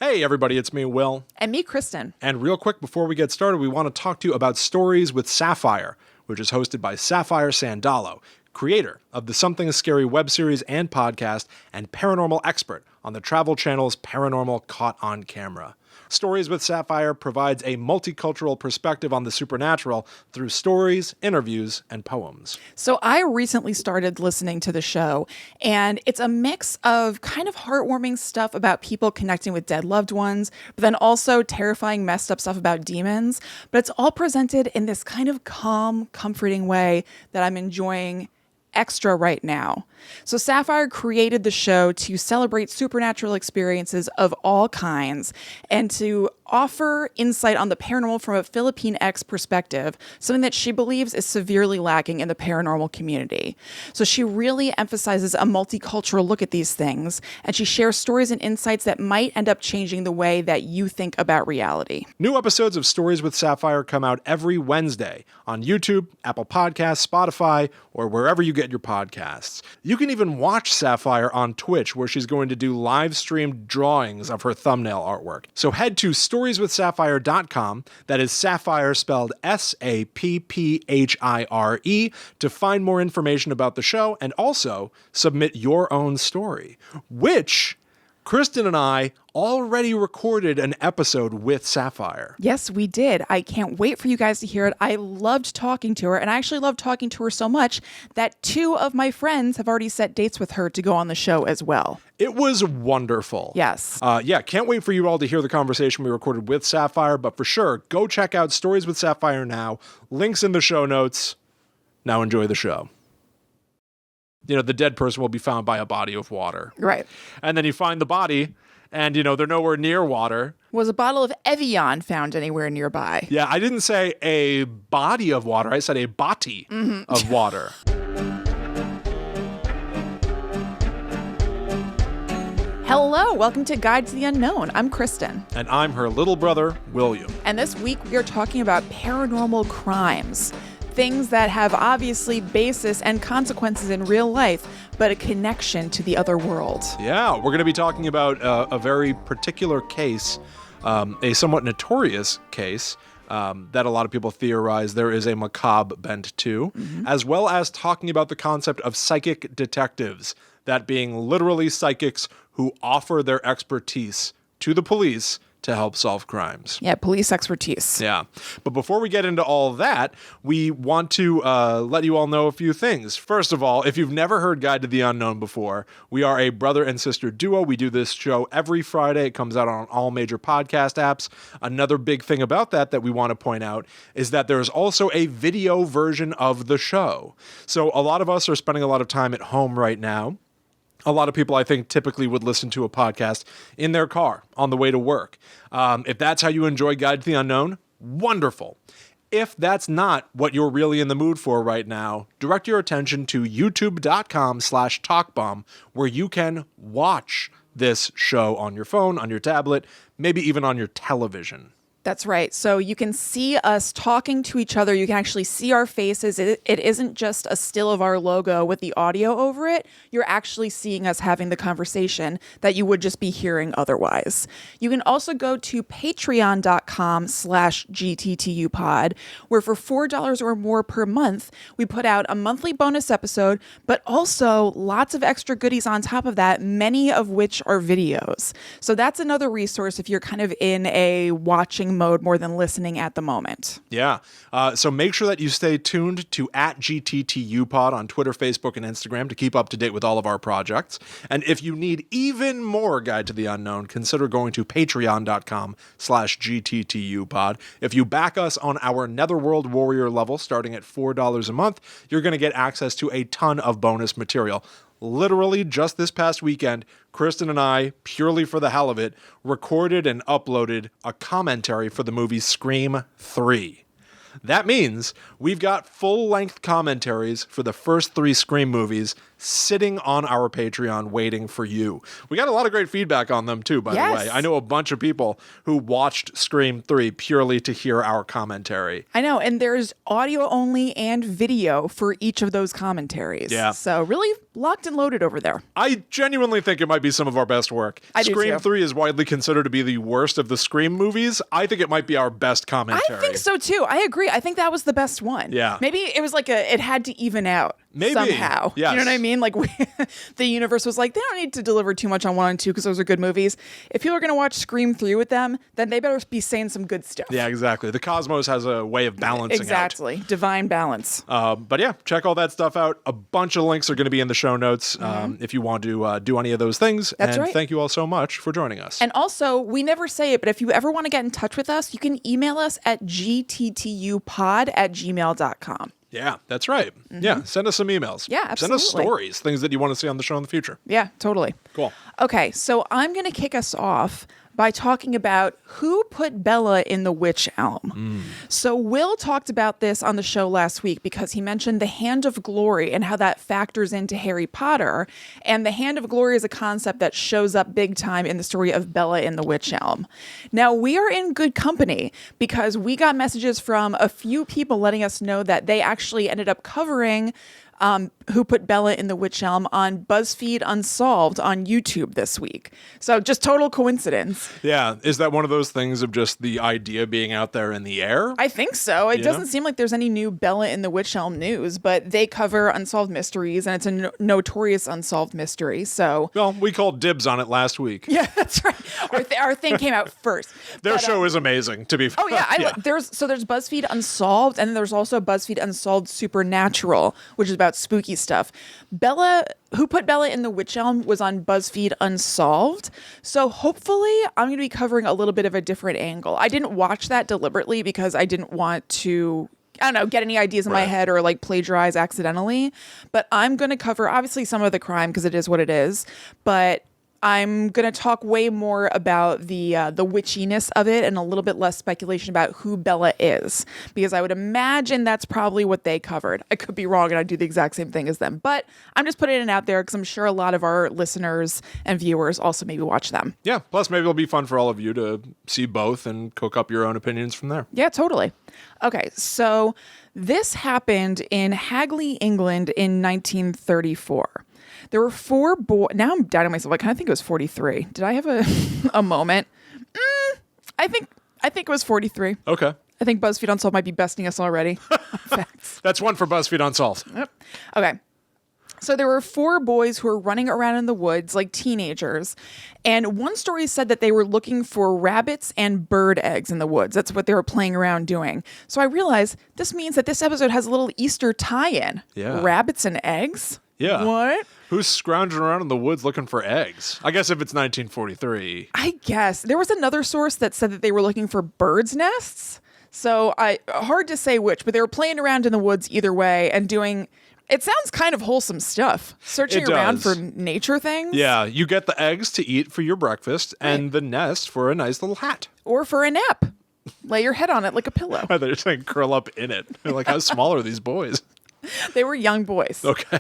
Hey everybody, it's me, Will. And me, Kristen. And real quick before we get started, we want to talk to you about Stories with Sapphire, which is hosted by Sapphire Sandalo, creator of the Something is Scary web series and podcast, and paranormal expert on the Travel Channel's Paranormal Caught on Camera. Stories with Sapphire provides a multicultural perspective on the supernatural through stories, interviews, and poems. So I recently started listening to the show, and it's a mix of kind of heartwarming stuff about people connecting with dead loved ones, but then also terrifying, messed up stuff about demons. But it's all presented in this kind of calm, comforting way that I'm enjoying extra right now. So Sapphire created the show to celebrate supernatural experiences of all kinds and to offer insight on the paranormal from a Filipinx perspective, something that she believes is severely lacking in the paranormal community. So she really emphasizes a multicultural look at these things, and she shares stories and insights that might end up changing the way that you think about reality. New episodes of Stories with Sapphire come out every Wednesday on YouTube, Apple Podcasts, Spotify, or wherever you get your podcasts. You can even watch Sapphire on Twitch, where she's going to do live streamed drawings of her thumbnail artwork. So head to storieswithsapphire.com, that is Sapphire spelled Sapphire, to find more information about the show and also submit your own story, which Kristen and I already recorded an episode with Sapphire. Yes, we did. I can't wait for you guys to hear it. I loved talking to her, and I actually loved talking to her so much that 2 of my friends have already set dates with her to go on the show as well. It was wonderful. Yes. Can't wait for you all to hear the conversation we recorded with Sapphire, but for sure, go check out Stories with Sapphire now. Links in the show notes. Now enjoy the show. You know, the dead person will be found by a body of water. Right. And then you find the body, and, you know, they're nowhere near water. Was a bottle of Evian found anywhere nearby? Yeah, I didn't say a body of water. I said a body of water. Hello, welcome to Guide to the Unknown. I'm Kristen. And I'm her little brother, William. And this week we are talking about paranormal crimes. Things that have obviously basis and consequences in real life, but a connection to the other world. Yeah, we're going to be talking about a very particular case, a somewhat notorious case that a lot of people theorize there is a macabre bent to, as well as talking about the concept of psychic detectives, that being literally psychics who offer their expertise to the police to help solve crimes. Yeah, police expertise. Yeah. But before we get into all that, we want to let you all know a few things. First of all, if you've never heard Guide to the Unknown before, we are a brother and sister duo. We do this show every Friday. It comes out on all major podcast apps. Another big thing about that we want to point out is that there's also a video version of the show. So a lot of us are spending a lot of time at home right now. A lot of people, I think, typically would listen to a podcast in their car on the way to work. If that's how you enjoy Guide to the Unknown, wonderful. If that's not what you're really in the mood for right now, direct your attention to youtube.com/talkbomb, where you can watch this show on your phone, on your tablet, maybe even on your television. That's right. So you can see us talking to each other. You can actually see our faces. It isn't just a still of our logo with the audio over it. You're actually seeing us having the conversation that you would just be hearing otherwise. You can also go to patreon.com/GTTU pod, where for $4 or more per month, we put out a monthly bonus episode, but also lots of extra goodies on top of that, many of which are videos. So that's another resource if you're kind of in a watching mode more than listening at the moment. Yeah. So make sure that you stay tuned to @GTTU pod on Twitter, Facebook, and Instagram to keep up to date with all of our projects. And if you need even more Guide to the Unknown, consider going to patreon.com/GTTU pod. If you back us on our Netherworld Warrior level starting at $4 a month, you're going to get access to a ton of bonus material. Literally just this past weekend, Kristen and I, purely for the hell of it, recorded and uploaded a commentary for the movie Scream 3. That means we've got full-length commentaries for the first 3 Scream movies sitting on our Patreon waiting for you. We got a lot of great feedback on them too, by the way. I know a bunch of people who watched Scream 3 purely to hear our commentary. I know, and there's audio only and video for each of those commentaries. Yeah. So really locked and loaded over there. I genuinely think it might be some of our best work. I do Scream too. 3 is widely considered to be the worst of the Scream movies. I think it might be our best commentary. I think so too. I agree. I think that was the best one. Yeah. Maybe it was like it had to even out. Maybe. Somehow. Yes. You know what I mean? Like the universe was like, they don't need to deliver too much on 1 and 2 because those are good movies. If people are going to watch Scream 3 with them, then they better be saying some good stuff. Yeah, exactly. The cosmos has a way of balancing out. Exactly. Divine balance. But yeah, check all that stuff out. A bunch of links are going to be in the show notes if you want to do any of those things. That's and right. Thank you all so much for joining us. And also, we never say it, but if you ever want to get in touch with us, you can email us at gttupod@gmail.com. Yeah, that's right. Yeah, send us some emails. Yeah, Send us absolutely. stories, things that you want to see on the show in the future. Yeah, totally. Cool. Okay, so I'm going to kick us off by talking about who put Bella in the Witch Elm. So Will talked about this on the show last week because he mentioned the Hand of Glory and how that factors into Harry Potter. And the Hand of Glory is a concept that shows up big time in the story of Bella in the Witch Elm. Now, we are in good company because we got messages from a few people letting us know that they actually ended up covering Who Put Bella in the Witch Elm on BuzzFeed Unsolved on YouTube this week. So just total coincidence. Yeah, is that one of those things of just the idea being out there in the air? I think so. It Yeah. doesn't seem like there's any new Bella in the Witch Elm news, but they cover unsolved mysteries, and it's a notorious unsolved mystery. So Well, we called dibs on it last week. yeah, that's right. Our thing came out first. Their But, show is amazing, to be fair. Oh yeah, there's BuzzFeed Unsolved, and then there's also BuzzFeed Unsolved Supernatural, which is about spooky stuff. Who Put Bella in the Witch Elm was on BuzzFeed Unsolved, so hopefully I'm going to be covering a little bit of a different angle. I didn't watch that deliberately because I didn't want to, I don't know, get any ideas in my head or like plagiarize accidentally. But I'm going to cover obviously some of the crime because it is what it is, but I'm going to talk way more about the witchiness of it and a little bit less speculation about who Bella is, because I would imagine that's probably what they covered. I could be wrong and I'd do the exact same thing as them, but I'm just putting it out there because I'm sure a lot of our listeners and viewers also maybe watch them. Yeah, plus maybe it'll be fun for all of you to see both and cook up your own opinions from there. Yeah, totally. Okay, so this happened in Hagley, England in 1934. There were 4 boys. Now I'm doubting myself. I kind of think it was 43. Did I have a moment? I think it was 43. Okay. I think BuzzFeed Unsolved might be besting us already. Facts. That's one for BuzzFeed Unsolved. Yep. Okay. So there were 4 boys who were running around in the woods like teenagers. And one story said that they were looking for rabbits and bird eggs in the woods. That's what they were playing around doing. So I realized this means that this episode has a little Easter tie-in. Yeah. Rabbits and eggs? Yeah. What? Who's scrounging around in the woods looking for eggs? I guess if it's 1943. I guess. There was another source that said that they were looking for birds' nests. So hard to say which, but they were playing around in the woods either way and doing, it sounds kind of wholesome stuff. Searching It around does. for nature things. Yeah, you get the eggs to eat for your breakfast and the nest for a nice little hat. Or for a nap. Lay your head on it like a pillow. They're saying curl up in it. They're like, how small are these boys? They were young boys. Okay.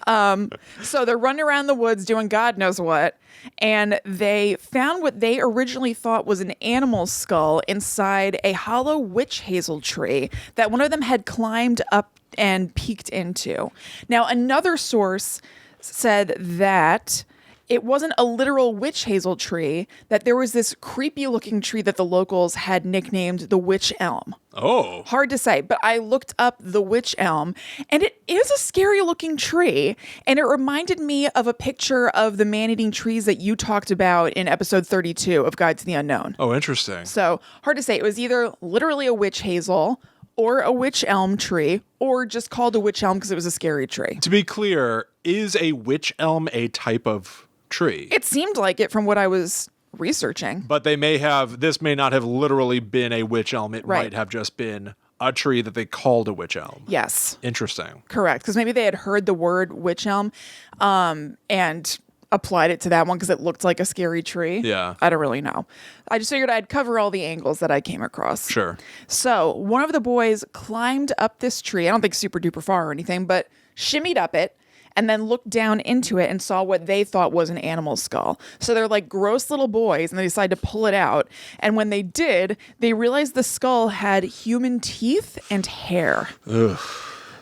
So they're running around the woods doing God knows what. And they found what they originally thought was an animal skull inside a hollow witch hazel tree that one of them had climbed up and peeked into. Now, another source said that it wasn't a literal witch hazel tree, that there was this creepy looking tree that the locals had nicknamed the Witch Elm. Oh. Hard to say, but I looked up the Witch Elm, and it is a scary looking tree, and it reminded me of a picture of the man-eating trees that you talked about in episode 32 of Guide to the Unknown. Oh, interesting. So, hard to say. It was either literally a witch hazel or a witch elm tree, or just called a witch elm because it was a scary tree. To be clear, is a witch elm a type of tree? It seemed like it from what I was researching. But this may not have literally been a witch elm. It Right. might have just been a tree that they called a witch elm. Yes. Interesting. Correct, because maybe they had heard the word witch elm and applied it to that one because it looked like a scary tree. Yeah. I don't really know. I just figured I'd cover all the angles that I came across. Sure. So one of the boys climbed up this tree. I don't think super duper far or anything, but shimmied up it. and then looked down into it and saw what they thought was an animal skull. So they're like gross little boys, and they decided to pull it out. And when they did, they realized the skull had human teeth and hair. Ugh.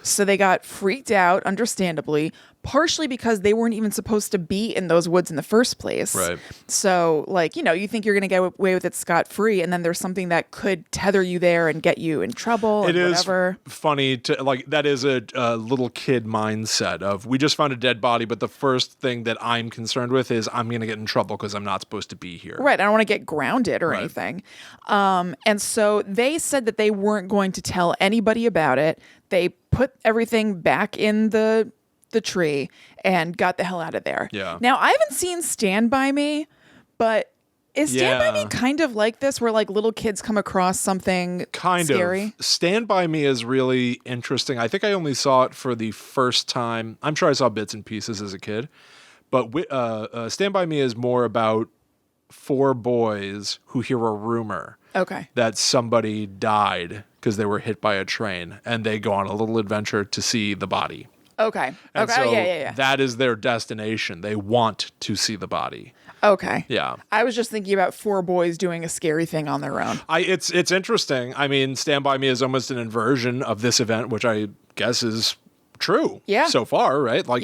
So they got freaked out, understandably, partially because they weren't even supposed to be in those woods in the first place. Right. So, like, you think you're going to get away with it scot-free, and then there's something that could tether you there and get you in trouble and whatever. It is funny to, like, that is a little kid mindset of, we just found a dead body, but the first thing that I'm concerned with is I'm going to get in trouble because I'm not supposed to be here. Right. I don't want to get grounded or anything. And so they said that they weren't going to tell anybody about it. They put everything back in the tree and got the hell out of there. Yeah. Now, I haven't seen Stand By Me, but is Stand By Me kind of like this, where like little kids come across something scary? Stand By Me is really interesting. I think I only saw it for the first time. I'm sure I saw bits and pieces as a kid, but Stand By Me is more about 4 boys who hear a rumor that somebody died because they were hit by a train, and they go on a little adventure to see the body. Okay. And so yeah. that is their destination. They want to see the body. Okay. Yeah. I was just thinking about 4 boys doing a scary thing on their own. It's interesting. I mean, Stand By Me is almost an inversion of this event, which I guess is true so far, right? Like,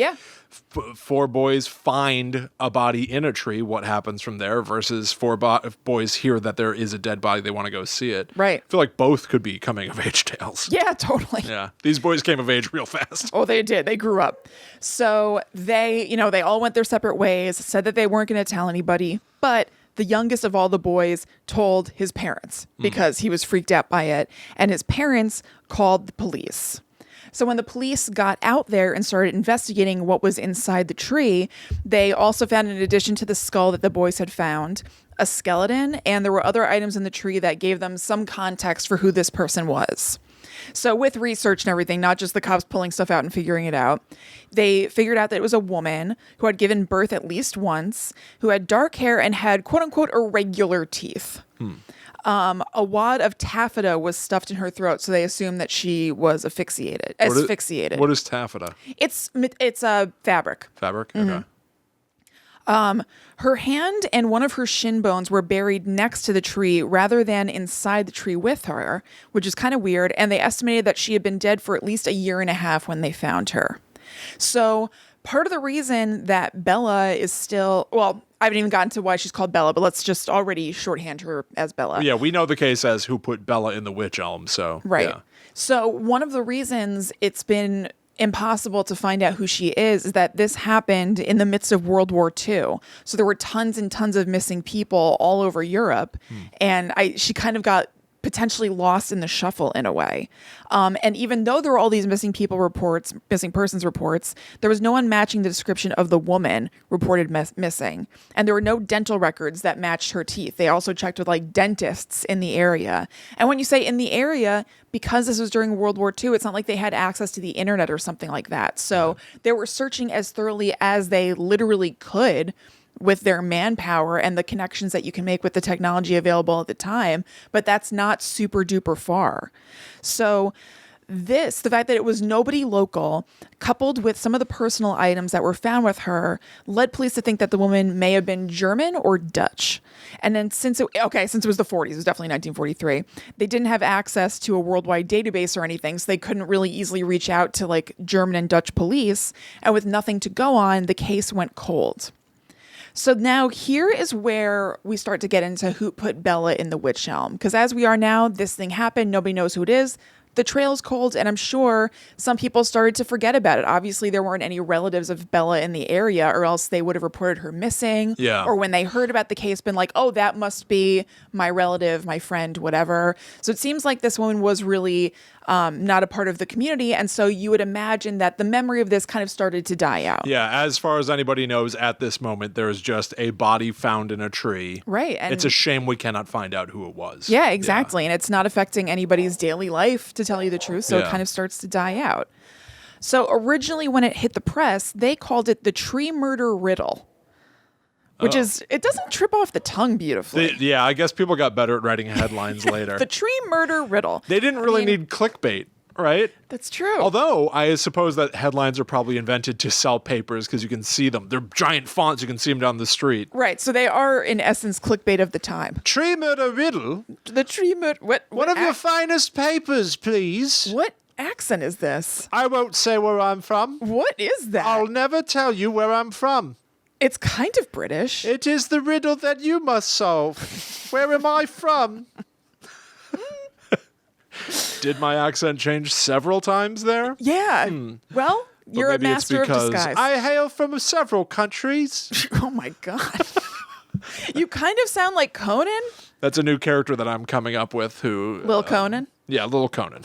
4 boys find a body in a tree. What happens from there versus 4 boys hear that there is a dead body. They want to go see it. Right. I feel like both could be coming of age tales. Yeah, totally. Yeah. These boys came of age real fast. Oh, they did. They grew up. So they all went their separate ways, said that they weren't going to tell anybody, but the youngest of all the boys told his parents because he was freaked out by it, and his parents called the police. So when the police got out there and started investigating what was inside the tree, they also found, in addition to the skull that the boys had found, a skeleton, and there were other items in the tree that gave them some context for who this person was. So with research and everything, not just the cops pulling stuff out and figuring it out, they figured out that it was a woman who had given birth at least once, who had dark hair and had quote-unquote irregular teeth. A wad of taffeta was stuffed in her throat, so they assumed that she was asphyxiated. What is taffeta? It's a fabric. Fabric? Mm-hmm. Okay. Her hand and one of her shin bones were buried next to the tree rather than inside the tree with her, which is kind of weird. And they estimated that she had been dead for at least a year and a half when they found her. So part of the reason that Bella is still, well, I haven't even gotten to why she's called Bella, but let's just already shorthand her as Bella. Yeah, we know the case as who put Bella in the Witch Elm, so. Right. Yeah. So one of the reasons it's been impossible to find out who she is that this happened in the midst of World War II. So there were tons and tons of missing people all over Europe. And she kind of got potentially lost in the shuffle in a way. And even though there were all these missing persons reports, there was no one matching the description of the woman reported missing. And there were no dental records that matched her teeth. They also checked with like dentists in the area. And when you say in the area, because this was during World War II, it's not like they had access to the internet or something like that. So they were searching as thoroughly as they literally could with their manpower and the connections that you can make with the technology available at the time, but that's not super duper far. So the fact that it was nobody local, coupled with some of the personal items that were found with her, led police to think that the woman may have been German or Dutch. And then since it was the 40s, it was definitely 1943, they didn't have access to a worldwide database or anything, so they couldn't really easily reach out to like German and Dutch police. And with nothing to go on, the case went cold. So now here is where we start to get into who put Bella in the Witch Elm. Because as we are now, this thing happened. Nobody knows who it is. The trail's cold, and I'm sure some people started to forget about it. Obviously, there weren't any relatives of Bella in the area, or else they would have reported her missing. Yeah. Or when they heard about the case, been like, oh, that must be my relative, my friend, whatever. So it seems like this woman was really not a part of the community, and so you would imagine that the memory of this kind of started to die out. Yeah, as far as anybody knows at this moment, there is just a body found in a tree. Right. And it's a shame we cannot find out who it was. Yeah, exactly. And it's not affecting anybody's daily life, to tell you the truth, so it kind of starts to die out. So originally when it hit the press, they called it the tree murder riddle. Which it doesn't trip off the tongue beautifully. I guess people got better at writing headlines later. The tree murder riddle. They didn't really need clickbait right? That's true. Although I suppose that headlines are probably invented to sell papers because you can see them. They're giant fonts. You can see them down the street. Right. So they are, in essence, clickbait of the time. Tree murder riddle. The tree murder. What One of your finest papers, please. What accent is this? I won't say where I'm from. What is that? I'll never tell you where I'm from. It's kind of British. It is the riddle that you must solve. Where am I from? Did my accent change several times there? Yeah. Well, you're a Maybe it's master of because disguise. I hail from several countries. Oh my God. You kind of sound like Conan. That's a new character that I'm coming up with who... Lil Conan? Yeah, Little Conan.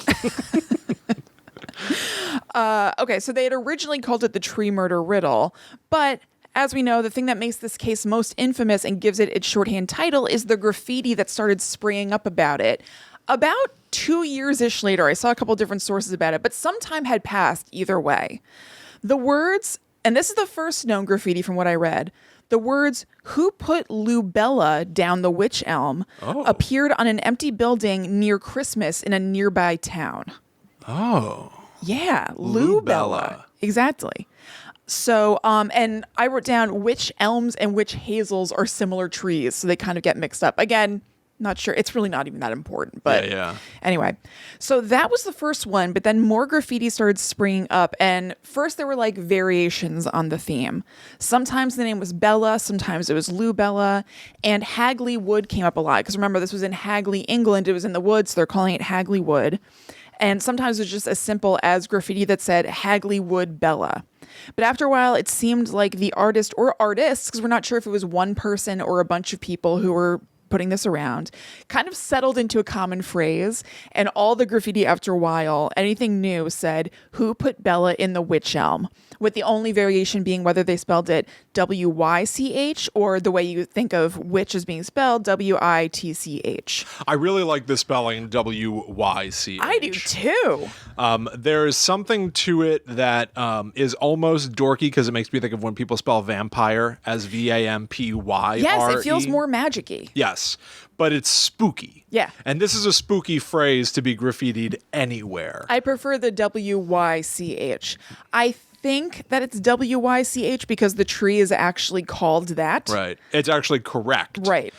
Okay, so they had originally called it the tree murder riddle, but as we know, the thing that makes this case most infamous and gives it its shorthand title is the graffiti that started springing up about it. About 2 years-ish later, I saw a couple different sources about it, but some time had passed either way. The words, and this is the first known graffiti from what I read, the words, "Who put Lubella down the Witch Elm?" appeared on an empty building near Christmas in a nearby town. Oh. Yeah, Lubella. Exactly. So, and I wrote down witch elms and witch hazels are similar trees, so they kind of get mixed up. Again, not sure. It's really not even that important, but Yeah. Anyway. So that was the first one, but then more graffiti started springing up, and first there were like variations on the theme. Sometimes the name was Bella, sometimes it was Lubella, and Hagley Wood came up a lot, because remember, this was in Hagley, England. It was in the woods, so they're calling it Hagley Wood. And sometimes it was just as simple as graffiti that said Hagley Wood Bella. But after a while, it seemed like the artist or artists, because we're not sure if it was one person or a bunch of people who were putting this around, kind of settled into a common phrase. And all the graffiti after a while, anything new said, "Who put Bella in the Witch Elm?" With the only variation being whether they spelled it W-Y-C-H or the way you think of witch as being spelled W-I-T-C-H. I really like the spelling W-Y-C-H. I do too. There is something to it that is almost dorky because it makes me think of when people spell vampire as V-A-M-P-Y-R-E. Yes, it feels more magic-y. Yes, but it's spooky. Yeah. And this is a spooky phrase to be graffitied anywhere. I prefer the W-Y-C-H. I think that it's W-Y-C-H because the tree is actually called that. Right. It's actually correct. Right.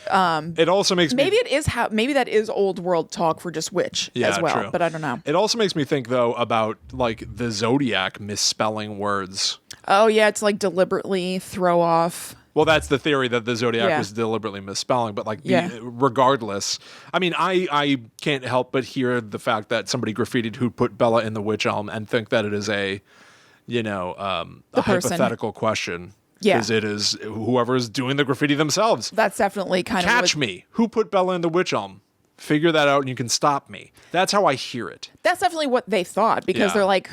It also makes maybe me... it is maybe that is old world talk for just witch as well, true. But I don't know. It also makes me think, though, about like the Zodiac misspelling words. Oh, yeah, it's like deliberately throw off. Well, that's the theory, that the Zodiac Yeah. was deliberately misspelling, but like Yeah. regardless, I mean, I can't help but hear the fact that somebody graffitied "Who put Bella in the Witch Elm" and think that it is a The person. hypothetical question. Yeah. Because it is whoever's doing the graffiti themselves. That's definitely kind of Catch me. Who put Bella in the Witch Elm? Figure that out and you can stop me. That's how I hear it. That's definitely what they thought, because Yeah. they're like,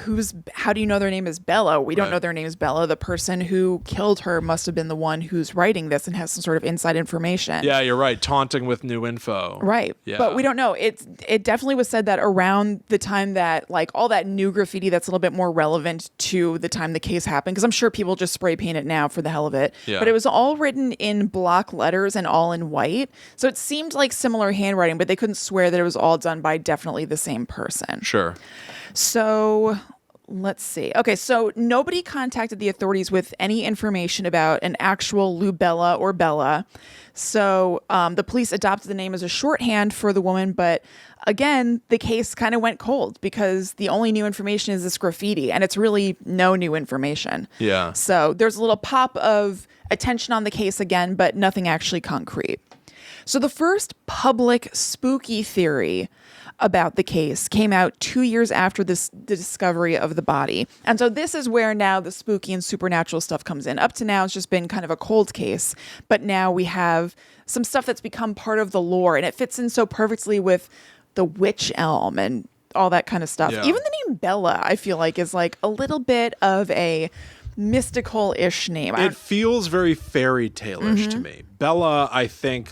how do you know their name is Bella? We don't Right. know their name is Bella. The person who killed her must have been the one who's writing this and has some sort of inside information. Yeah, you're right. Taunting with new info. Right. Yeah. But we don't know. It definitely was said that around the time that like all that new graffiti that's a little bit more relevant to the time the case happened, because I'm sure people just spray paint it now for the hell of it. Yeah. But it was all written in block letters and all in white. So it seemed like similar handwriting, but they couldn't swear that it was all done by definitely the same person. Sure. So let's see. Okay, so nobody contacted the authorities with any information about an actual Lubella or Bella. So the police adopted the name as a shorthand for the woman, but again, the case kind of went cold because the only new information is this graffiti, and it's really no new information. Yeah. So there's a little pop of attention on the case again, but nothing actually concrete. So the first public spooky theory about the case came out 2 years after the discovery of the body. And so this is where now the spooky and supernatural stuff comes in. Up to now, it's just been kind of a cold case, but now we have some stuff that's become part of the lore, and it fits in so perfectly with the Witch Elm and all that kind of stuff. Yeah. Even the name Bella, I feel like, is like a little bit of a mystical-ish name. It feels very fairy tale-ish Mm-hmm. to me. Bella, I think,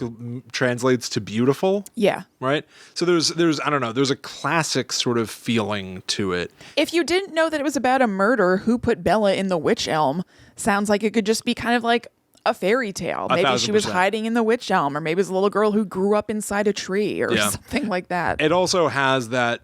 translates to beautiful. Yeah. Right? So there's I don't know, there's a classic sort of feeling to it. If you didn't know that it was about a murder, who put Bella in the Witch Elm? Sounds like it could just be kind of like a fairy tale. Maybe she was 1,000%. hiding in the Witch Elm, or maybe it was a little girl who grew up inside a tree or Yeah. something like that. It also has that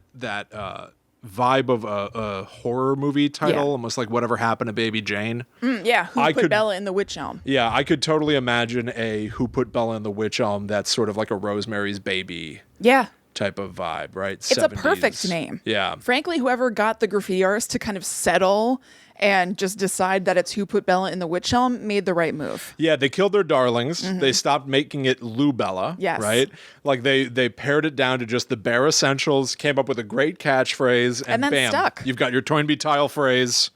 vibe of a horror movie title, Yeah. almost like Whatever Happened to Baby Jane. Yeah, who put Bella in the Witch Elm? Yeah, I could totally imagine a Who Put Bella in the Witch Elm that's sort of like a Rosemary's Baby Yeah. type of vibe, right? It's a perfect name. Yeah. Frankly, whoever got the graffiti artist to kind of settle and just decide that it's Who Put Bella in the Witch Elm made the right move. Yeah, they killed their darlings. They stopped making it Lou Bella. Yes. Right? Like they pared it down to just the bare essentials, came up with a great catchphrase, and then bam, stuck. you've got your Toynbee tile phrase.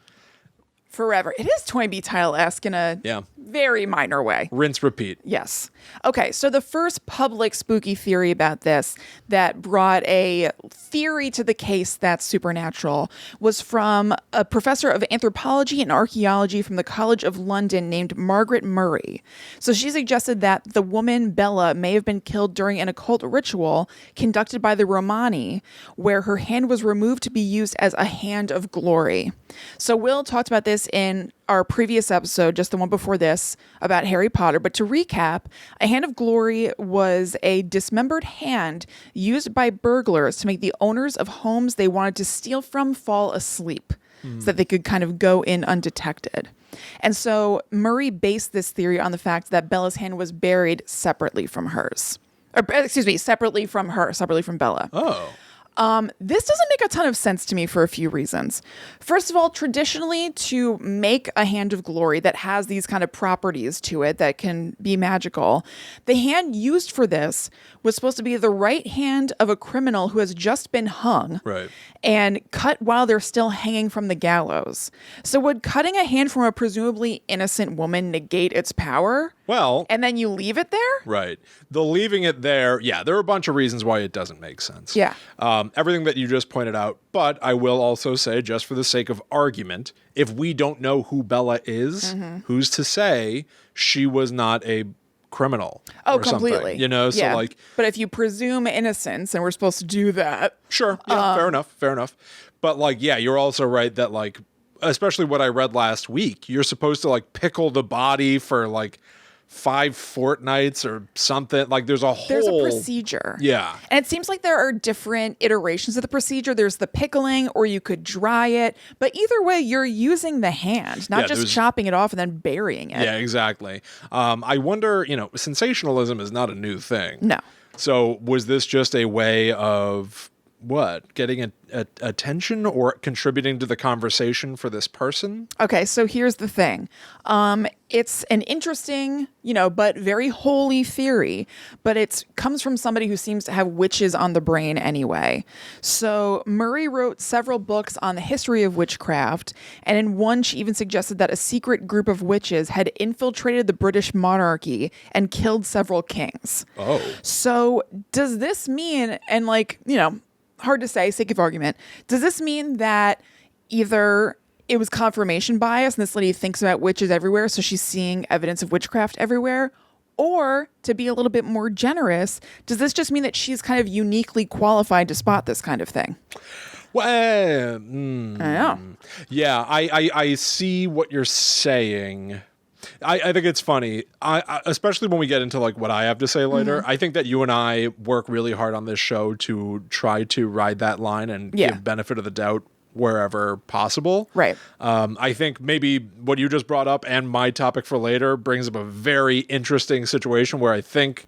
Forever. It is Toynbee Tile-esque in a very minor way. Rinse, repeat. Yes. Okay, so the first public spooky theory about this that brought a theory to the case that's supernatural was from a professor of anthropology and archaeology from the College of London named Margaret Murray. So she suggested that the woman Bella may have been killed during an occult ritual conducted by the Romani, where her hand was removed to be used as a hand of glory. So Will talked about this in our previous episode, just the one before this, about Harry Potter. But to recap, a hand of glory was a dismembered hand used by burglars to make the owners of homes they wanted to steal from fall asleep so that they could kind of go in undetected. And so Murray based this theory on the fact that Bella's hand was buried separately from hers. Or, excuse me, separately from her, separately from Bella. Oh. This doesn't make a ton of sense to me for a few reasons. First of all, traditionally, to make a hand of glory that has these kind of properties to it that can be magical, the hand used for this was supposed to be the right hand of a criminal who has just been hung and cut while they're still hanging from the gallows. So would cutting a hand from a presumably innocent woman negate its power? Well, And then you leave it there? right. The leaving it there, there are a bunch of reasons why it doesn't make sense. Yeah. Everything that you just pointed out, but I will also say, just for the sake of argument, if we don't know who Bella is, who's to say she was not a criminal? Oh, or completely. Something, you know, so like, but if you presume innocence, and we're supposed to do that, sure, yeah, fair enough. But like, yeah, you're also right that like, especially what I read last week, you're supposed to like pickle the body for like 5 fortnights or something. Like there's a procedure. Yeah. And it seems like there are different iterations of the procedure. There's the pickling, or you could dry it. But either way, you're using the hand, not just chopping it off and then burying it. Yeah, exactly. I wonder, sensationalism is not a new thing. No. So was this just a way of what? Getting attention or contributing to the conversation for this person? Okay, so here's the thing. It's an interesting, but very holy theory, but it comes from somebody who seems to have witches on the brain anyway. So Murray wrote several books on the history of witchcraft, and in one she even suggested that a secret group of witches had infiltrated the British monarchy and killed several kings. Oh. So does this mean, and hard to say, sake of argument, does this mean that either it was confirmation bias and this lady thinks about witches everywhere, so she's seeing evidence of witchcraft everywhere? Or, to be a little bit more generous, does this just mean that she's kind of uniquely qualified to spot this kind of thing? Well, I don't know. Yeah, I see what you're saying. I think it's funny, I especially when we get into like what I have to say later. I think that you and I work really hard on this show to try to ride that line and give benefit of the doubt wherever possible. Right. I think maybe what you just brought up and my topic for later brings up a very interesting situation where I think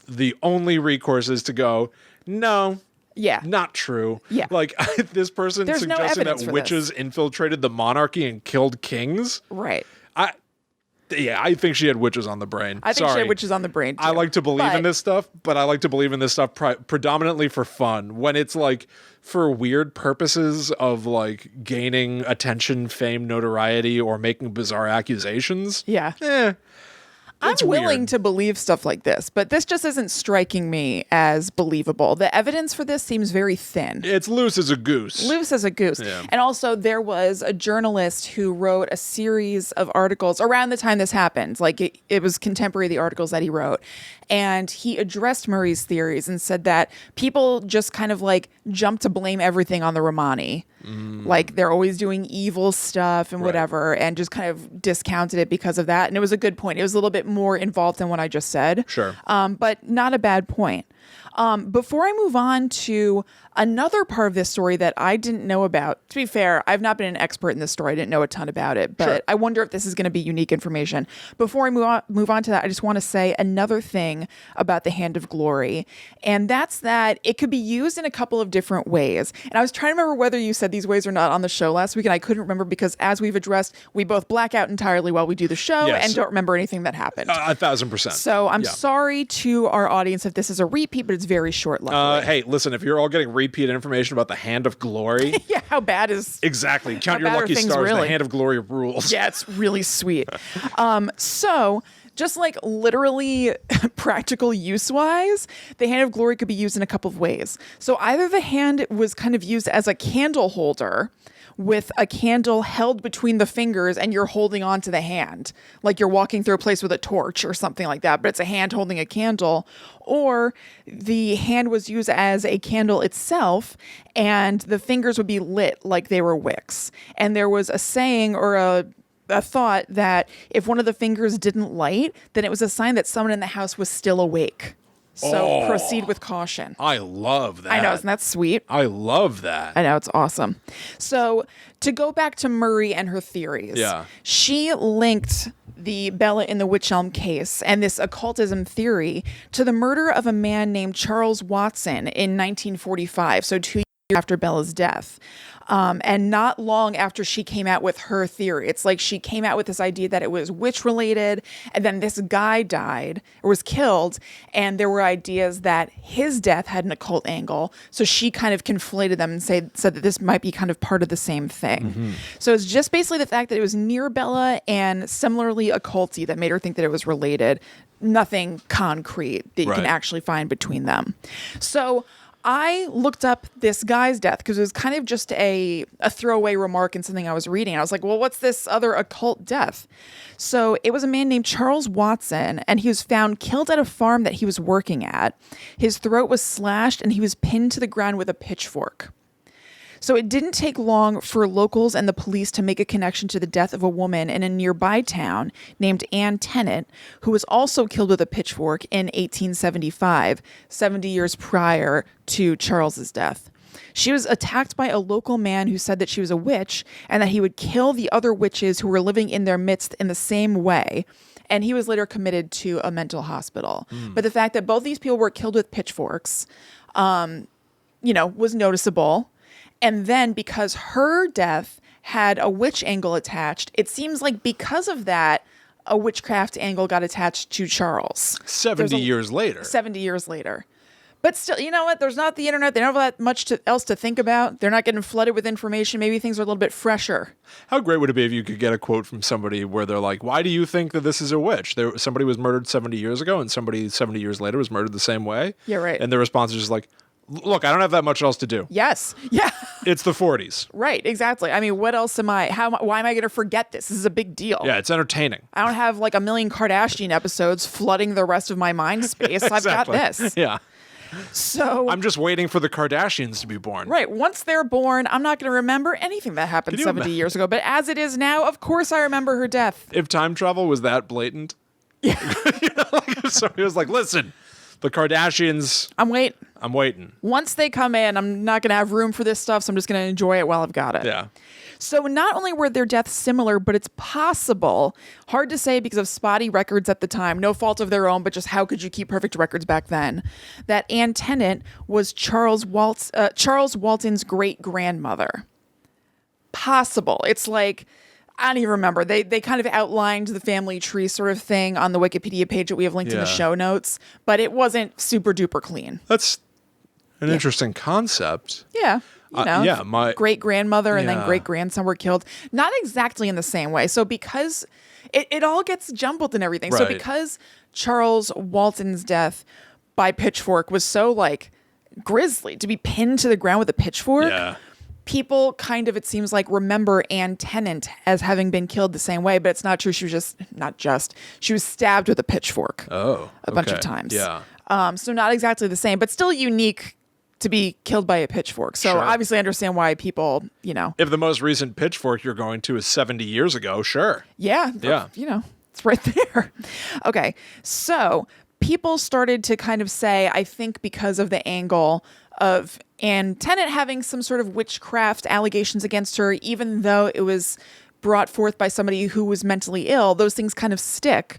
the only recourse is to go, no. Yeah. Not true. Yeah. Like this person There's no suggesting evidence that for witches infiltrated the monarchy and killed kings. Right. I think she had witches on the brain. I think she had witches on the brain, too. I like to believe in this stuff, but I like to believe in this stuff predominantly for fun. When it's like for weird purposes of like gaining attention, fame, notoriety, or making bizarre accusations. Yeah. I'm willing to believe stuff like this, but this just isn't striking me as believable. The evidence for this seems very thin. It's loose as a goose. Loose as a goose. Yeah. And also there was a journalist who wrote a series of articles around the time this happened. Like it was contemporary, the articles that he wrote. And he addressed Murray's theories and said that people just kind of like jump to blame everything on the Romani. Like they're always doing evil stuff and whatever, and just kind of discounted it because of that. And it was a good point. It was a little bit more involved than what I just said. Sure. But not a bad point. Before I move on to another part of this story that I didn't know about, to be fair, I've not been an expert in this story. I didn't know a ton about it, but Sure. I wonder if this is going to be unique information. Before I move on to that, I just want to say another thing about the Hand of Glory, and that's that it could be used in a couple of different ways. And I was trying to remember whether you said these ways or not on the show last week, and I couldn't remember because, as we've addressed, we both black out entirely while we do the show Yes. and don't remember anything that happened. 1,000%. So I'm Yeah. sorry to our audience if this is a repeat, but it's very short, luckily. Hey, listen, if you're all getting repeat information about the Hand of Glory, Yeah, how bad is... exactly. Count your bad are lucky things stars. really? The Hand of Glory rules. Yeah, it's really sweet. So just like literally practical use-wise, the Hand of Glory could be used in a couple of ways. So either the hand was kind of used as a candle holder with a candle held between the fingers and you're holding on to the hand, like you're walking through a place with a torch or something like that, but it's a hand holding a candle. Or the hand was used as a candle itself and the fingers would be lit like they were wicks. And there was a saying or a thought that if one of the fingers didn't light, then it was a sign that someone in the house was still awake. So proceed with caution. I love that. I know, isn't that sweet? I love that. I know, it's awesome. So to go back to Murray and her theories, Yeah. she linked the Bella in the Witch Elm case and this occultism theory to the murder of a man named Charles Watson in 1945, so 2 years after Bella's death. And not long after she came out with her theory. It's like she came out with this idea that it was witch related, and then this guy died or was killed, and there were ideas that his death had an occult angle. So she kind of conflated them and said that this might be kind of part of the same thing. Mm-hmm. So it's just basically the fact that it was near Bella and similarly occulty that made her think that it was related. Nothing concrete that you can Right. actually find between them. So I looked up this guy's death because it was kind of just a throwaway remark in something I was reading. I was like, well, what's this other occult death? So it was a man named Charles Watson, and he was found killed at a farm that he was working at. His throat was slashed, and he was pinned to the ground with a pitchfork. So it didn't take long for locals and the police to make a connection to the death of a woman in a nearby town named Anne Tennant, who was also killed with a pitchfork in 1875, 70 years prior to Charles's death. She was attacked by a local man who said that she was a witch and that he would kill the other witches who were living in their midst in the same way. And he was later committed to a mental hospital. But the fact that both these people were killed with pitchforks, was noticeable. And then because her death had a witch angle attached, it seems like because of that, a witchcraft angle got attached to Charles. 70 years later. 70 years later. But still, you know what? There's not the internet. They don't have that much else to think about. They're not getting flooded with information. Maybe things are a little bit fresher. How great would it be if you could get a quote from somebody where they're like, why do you think that this is a witch? Somebody was murdered 70 years ago and somebody 70 years later was murdered the same way? Yeah, right. And their response is just like, look, I don't have that much else to do. Yes. Yeah. It's the 40s. Right. Exactly. I mean, what else why am I going to forget this? This is a big deal. Yeah, it's entertaining. I don't have like a million Kardashian episodes flooding the rest of my mind space. I've got this. Yeah. So I'm just waiting for the Kardashians to be born. right. Once they're born, I'm not going to remember anything that happened 70 years ago. But as it is now, of course I remember her death. If time travel was that blatant, Yeah. like if somebody was like, listen, the Kardashians, I'm waiting. Once they come in, I'm not going to have room for this stuff, so I'm just going to enjoy it while I've got it. Yeah. So not only were their deaths similar, but it's possible, hard to say because of spotty records at the time, no fault of their own, but just how could you keep perfect records back then, that Anne Tennant was Charles Walton's great-grandmother. Possible. It's like, I don't even remember. They kind of outlined the family tree sort of thing on the Wikipedia page that we have linked in the Yeah. show notes, but it wasn't super duper clean. That's an interesting concept. Yeah. My great grandmother and then Yeah. great grandson were killed. Not exactly in the same way. So because it all gets jumbled and everything. So Right. because Charles Walton's death by pitchfork was so like grisly to be pinned to the ground with a pitchfork. Yeah. People kind of, it seems like, remember Anne Tennant as having been killed the same way, but it's not true. She was she was stabbed with a pitchfork a bunch of okay. times. Yeah. So not exactly the same, but still unique to be killed by a pitchfork. So Sure. obviously I understand why people, If the most recent pitchfork you're going to is 70 years ago, sure. yeah, Yeah. it's right there. Okay. So people started to kind of say, I think because of the angle of Anne Tennant having some sort of witchcraft allegations against her, even though it was brought forth by somebody who was mentally ill, those things kind of stick.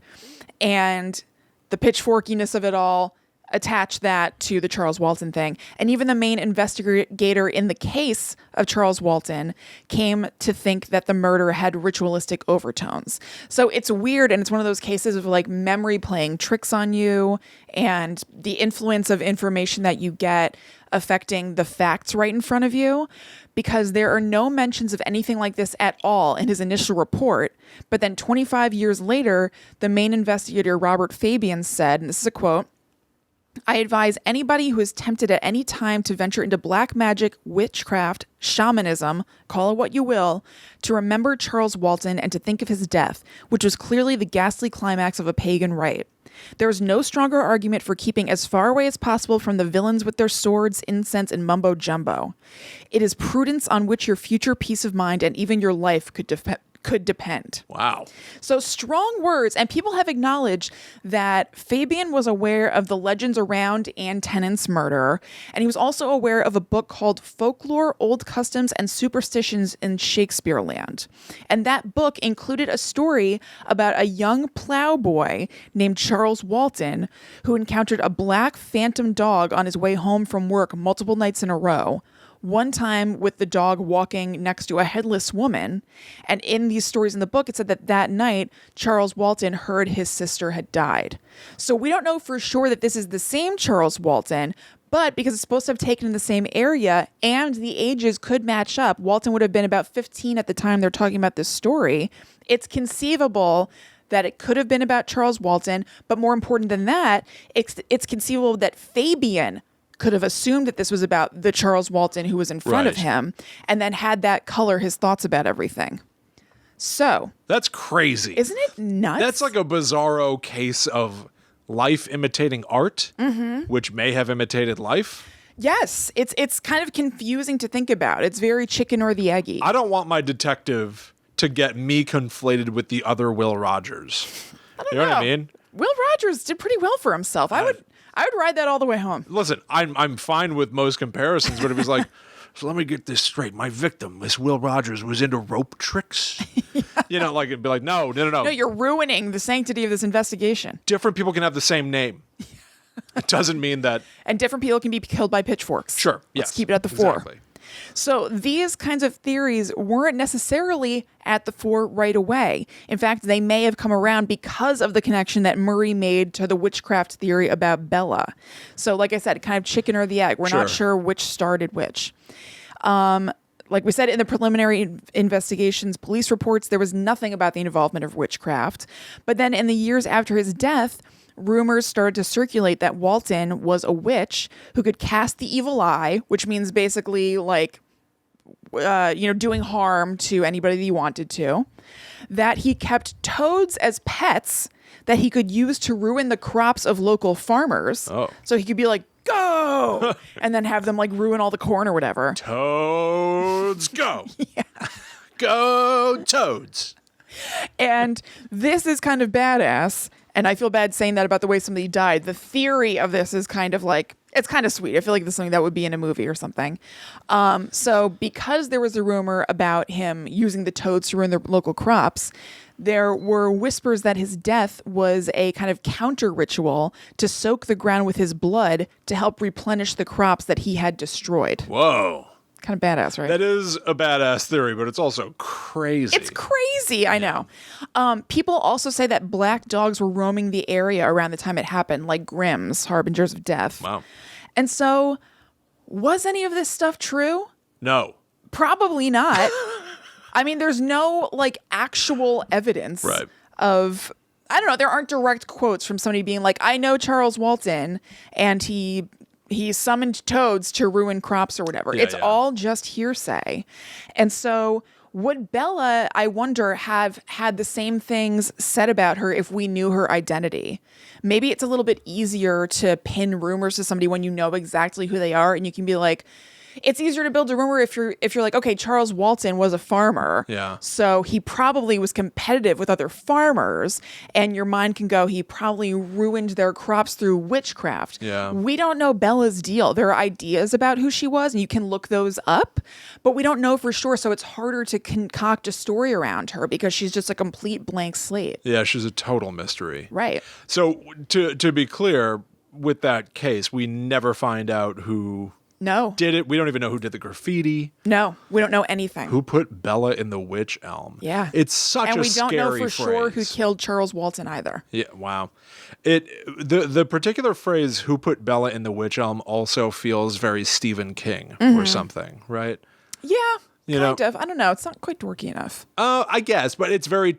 And the pitchforkiness of it all, attach that to the Charles Walton thing. And even the main investigator in the case of Charles Walton came to think that the murder had ritualistic overtones. So it's weird, and it's one of those cases of like memory playing tricks on you and the influence of information that you get affecting the facts right in front of you, because there are no mentions of anything like this at all in his initial report. But then 25 years later, the main investigator, Robert Fabian, said, and this is a quote, "I advise anybody who is tempted at any time to venture into black magic, witchcraft, shamanism, call it what you will, to remember Charles Walton and to think of his death, which was clearly the ghastly climax of a pagan rite. There is no stronger argument for keeping as far away as possible from the villains with their swords, incense, and mumbo-jumbo. It is prudence on which your future peace of mind and even your life could depend." Wow. So strong words, and people have acknowledged that Fabian was aware of the legends around Anne Tennant's murder, and he was also aware of a book called Folklore, Old Customs, and Superstitions in Shakespeareland. And that book included a story about a young plowboy named Charles Walton who encountered a black phantom dog on his way home from work multiple nights in a row. One time with the dog walking next to a headless woman. And in these stories in the book, it said that that night, Charles Walton heard his sister had died. So we don't know for sure that this is the same Charles Walton, but because it's supposed to have taken in the same area and the ages could match up, Walton would have been about 15 at the time they're talking about this story. It's conceivable that it could have been about Charles Walton, but more important than that, it's conceivable that Fabian could have assumed that this was about the Charles Walton who was in front of him, and then had that color his thoughts about everything. So that's crazy. Isn't it nuts? That's like a bizarro case of life imitating art, which may have imitated life. Yes, it's kind of confusing to think about. It's very chicken or the eggy. I don't want my detective to get me conflated with the other Will Rogers. I don't know what I mean? Will Rogers did pretty well for himself. I would ride that all the way home. Listen, I'm fine with most comparisons, but if he's like, so let me get this straight. My victim, Miss Will Rogers, was into rope tricks. You know, like it'd be like, no. No, you're ruining the sanctity of this investigation. Different people can have the same name. It doesn't mean that. And different people can be killed by pitchforks. Sure. Let's keep it at the fore. Exactly. So these kinds of theories weren't necessarily at the fore right away. In fact, they may have come around because of the connection that Murray made to the witchcraft theory about Bella. So like I said, kind of chicken or the egg. We're not sure which started which. Like we said, in the preliminary investigations, police reports, there was nothing about the involvement of witchcraft. But then in the years after his death, rumors started to circulate that Walton was a witch who could cast the evil eye, which means basically like, doing harm to anybody that he wanted to. That he kept toads as pets that he could use to ruin the crops of local farmers. Oh. So he could be like, go! And then have them like ruin all the corn or whatever. Toads, go! Yeah. Go, toads! And this is kind of badass. And I feel bad saying that about the way somebody died. The theory of this is kind of like, it's kind of sweet. I feel like this is something that would be in a movie or something. So because there was a rumor about him using the toads to ruin their local crops, there were whispers that his death was a kind of counter ritual to soak the ground with his blood to help replenish the crops that he had destroyed. Whoa. Kind of badass, right? That is a badass theory, but it's also crazy. It's crazy, I know. People also say that black dogs were roaming the area around the time it happened, like Grimm's, harbingers of death. Wow. And so, was any of this stuff true? No. Probably not. I mean, there's no, like, actual evidence of... I don't know, there aren't direct quotes from somebody being like, I know Charles Walton, and he summoned toads to ruin crops or whatever. It's all just hearsay. And so would Bella, I wonder, have had the same things said about her if we knew her identity? Maybe it's a little bit easier to pin rumors to somebody when you know exactly who they are, and you can be like, it's easier to build a rumor if you're like, okay, Charles Walton was a farmer. Yeah. So he probably was competitive with other farmers, and your mind can go, he probably ruined their crops through witchcraft. Yeah. We don't know Bella's deal. There are ideas about who she was, and you can look those up, but we don't know for sure. So it's harder to concoct a story around her because she's just a complete blank slate. Yeah, she's a total mystery. Right. So to be clear, with that case, we never find out who No. did it. We don't even know who did the graffiti. No, we don't know anything. Who put Bella in the Witch Elm? Yeah. It's such and a we don't scary know for phrase. sure who killed Charles Walton either. Yeah, wow. The particular phrase "who put Bella in the Witch Elm" also feels very Stephen King or something, right? Yeah, You kind know- of. I don't know. It's not quite dorky enough. I guess, but it's very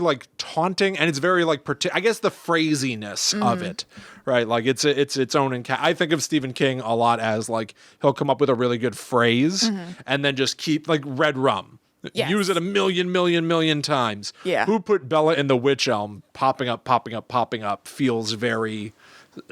like taunting, and it's very like I guess the phrasiness of it, right? Like it's its own. I think of Stephen King a lot as like he'll come up with a really good phrase and then just keep like red rum. Yes. Use it a million times. Yeah. Who put Bella in the Witch Elm? Popping up feels very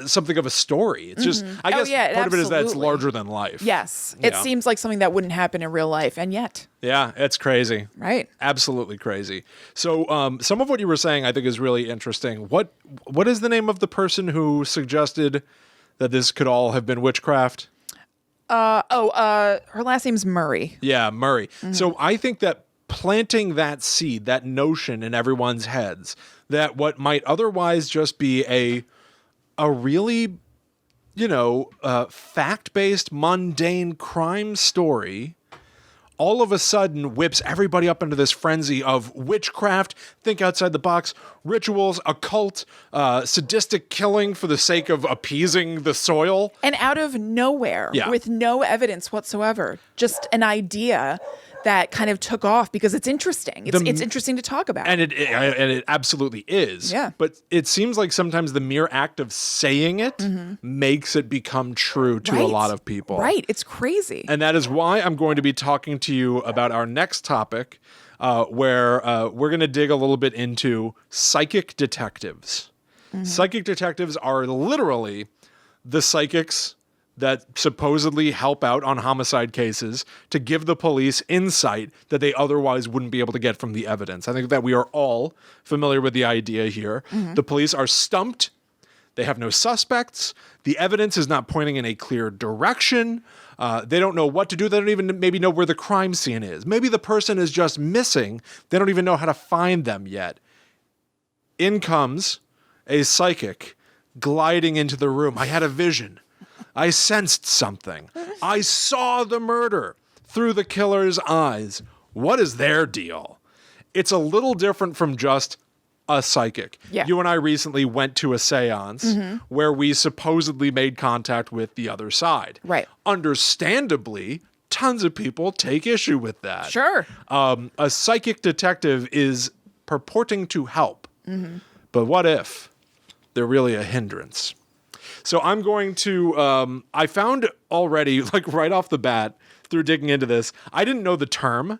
something of a story. It's just, I guess part of it is that it's absolutely. larger than life. Yes, it Yeah. seems like something that wouldn't happen in real life, and yet, Yeah, it's crazy. right? Absolutely crazy. So some of what you were saying I think is really interesting. What is the name of the person who suggested that this could all have been witchcraft? Her last name's Murray. Yeah, Murray. So I think that planting that seed, that notion in everyone's heads, that what might otherwise just be a really, fact-based, mundane crime story, all of a sudden whips everybody up into this frenzy of witchcraft, think outside the box, rituals, occult, sadistic killing for the sake of appeasing the soil. And out of nowhere, Yeah. with no evidence whatsoever, just an idea that kind of took off because it's interesting. It's interesting to talk about. And it absolutely is. Yeah. But it seems like sometimes the mere act of saying it makes it become true to a Right. lot of people. Right. It's crazy. And that is why I'm going to be talking to you about our next topic, where we're going to dig a little bit into psychic detectives. Psychic detectives are literally the psychics that supposedly help out on homicide cases to give the police insight that they otherwise wouldn't be able to get from the evidence. I think that we are all familiar with the idea here. The police are stumped. They have no suspects. The evidence is not pointing in a clear direction. They don't know what to do. They don't even maybe know where the crime scene is. Maybe the person is just missing. They don't even know how to find them yet. In comes a psychic gliding into the room. I had a vision. I sensed something. I saw the murder through the killer's eyes. What is their deal? It's a little different from just a psychic. Yeah. You and I recently went to a seance where we supposedly made contact with the other side. Right. Understandably, tons of people take issue with that. Sure. A psychic detective is purporting to help. But what if they're really a hindrance? So I'm going to, I found already, like right off the bat, through digging into this, I didn't know the term.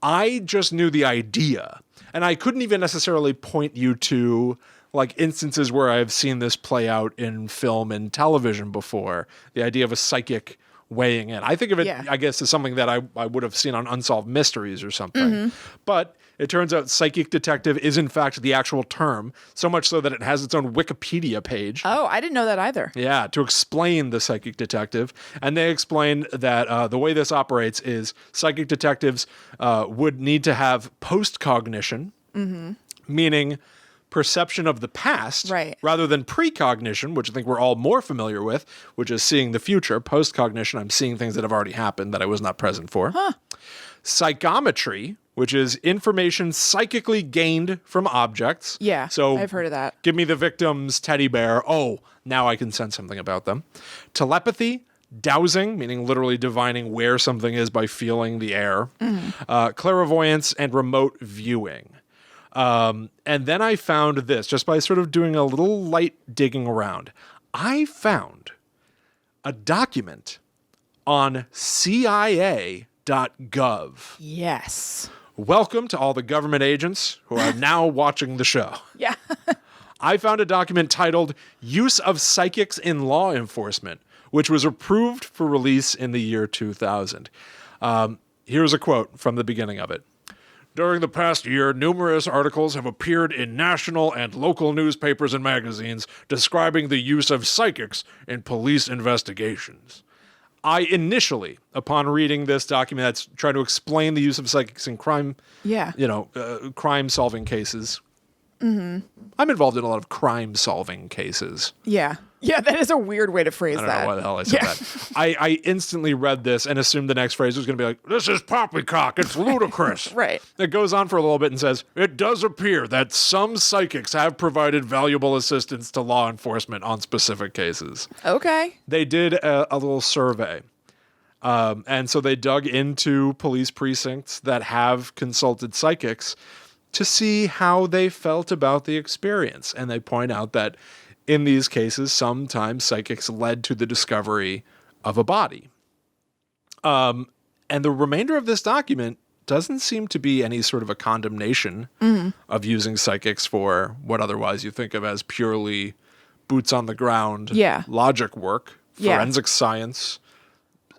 I just knew the idea. And I couldn't even necessarily point you to like instances where I've seen this play out in film and television before. The idea of a psychic weighing in. I think of it, Yeah. I guess, as something that I would have seen on Unsolved Mysteries or something. But it turns out psychic detective is in fact the actual term, so much so that it has its own Wikipedia page. Oh, I didn't know that either. Yeah, to explain the psychic detective. And they explain that the way this operates is psychic detectives would need to have post-cognition, meaning perception of the past, Right. rather than precognition, which I think we're all more familiar with, which is seeing the future. Post-cognition, I'm seeing things that have already happened that I was not present for. Psychometry, which is information psychically gained from objects. Yeah, So I've heard of that. give me the victim's teddy bear. Oh, now I can sense something about them. Telepathy, dowsing, meaning literally divining where something is by feeling the air. Clairvoyance, and remote viewing. And then I found this, just by sort of doing a little light digging around. I found a document on CIA.gov. Yes. Welcome to all the government agents who are now watching the show. Yeah. I found a document titled Use of Psychics in Law Enforcement, which was approved for release in the year 2000. Here's a quote from the beginning of it. During the past year, numerous articles have appeared in national and local newspapers and magazines describing the use of psychics in police investigations. I initially, upon reading this document that's trying to explain the use of psychics in crime, crime-solving cases. Mm-hmm. I'm involved in a lot of crime-solving cases. Yeah. Yeah, that is a weird way to phrase that. I don't know why the hell I said that. I instantly read this and assumed the next phrase was going to be like, this is poppycock, it's ludicrous. Right. It goes on for a little bit and says, it does appear that some psychics have provided valuable assistance to law enforcement on specific cases. Okay. They did a little survey. And so they dug into police precincts that have consulted psychics to see how they felt about the experience. And they point out that in these cases, sometimes psychics led to the discovery of a body. And the remainder of this document doesn't seem to be any sort of a condemnation of using psychics for what otherwise you think of as purely boots on the ground logic work, forensic science,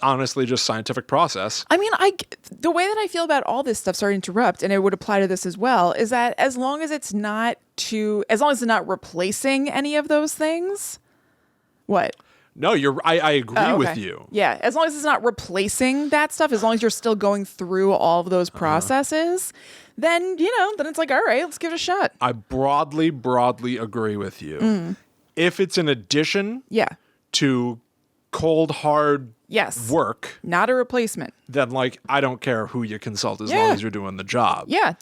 honestly just scientific process. I mean, the way that I feel about all this stuff, sorry to interrupt, and it would apply to this as well, is that as long as it's not replacing any of those things, what? No, I agree with you. Yeah, as long as it's not replacing that stuff, as long as you're still going through all of those processes, then it's like, all right, let's give it a shot. I broadly agree with you. If it's an addition to cold, hard work, not a replacement, then I don't care who you consult as long as you're doing the job. Yeah.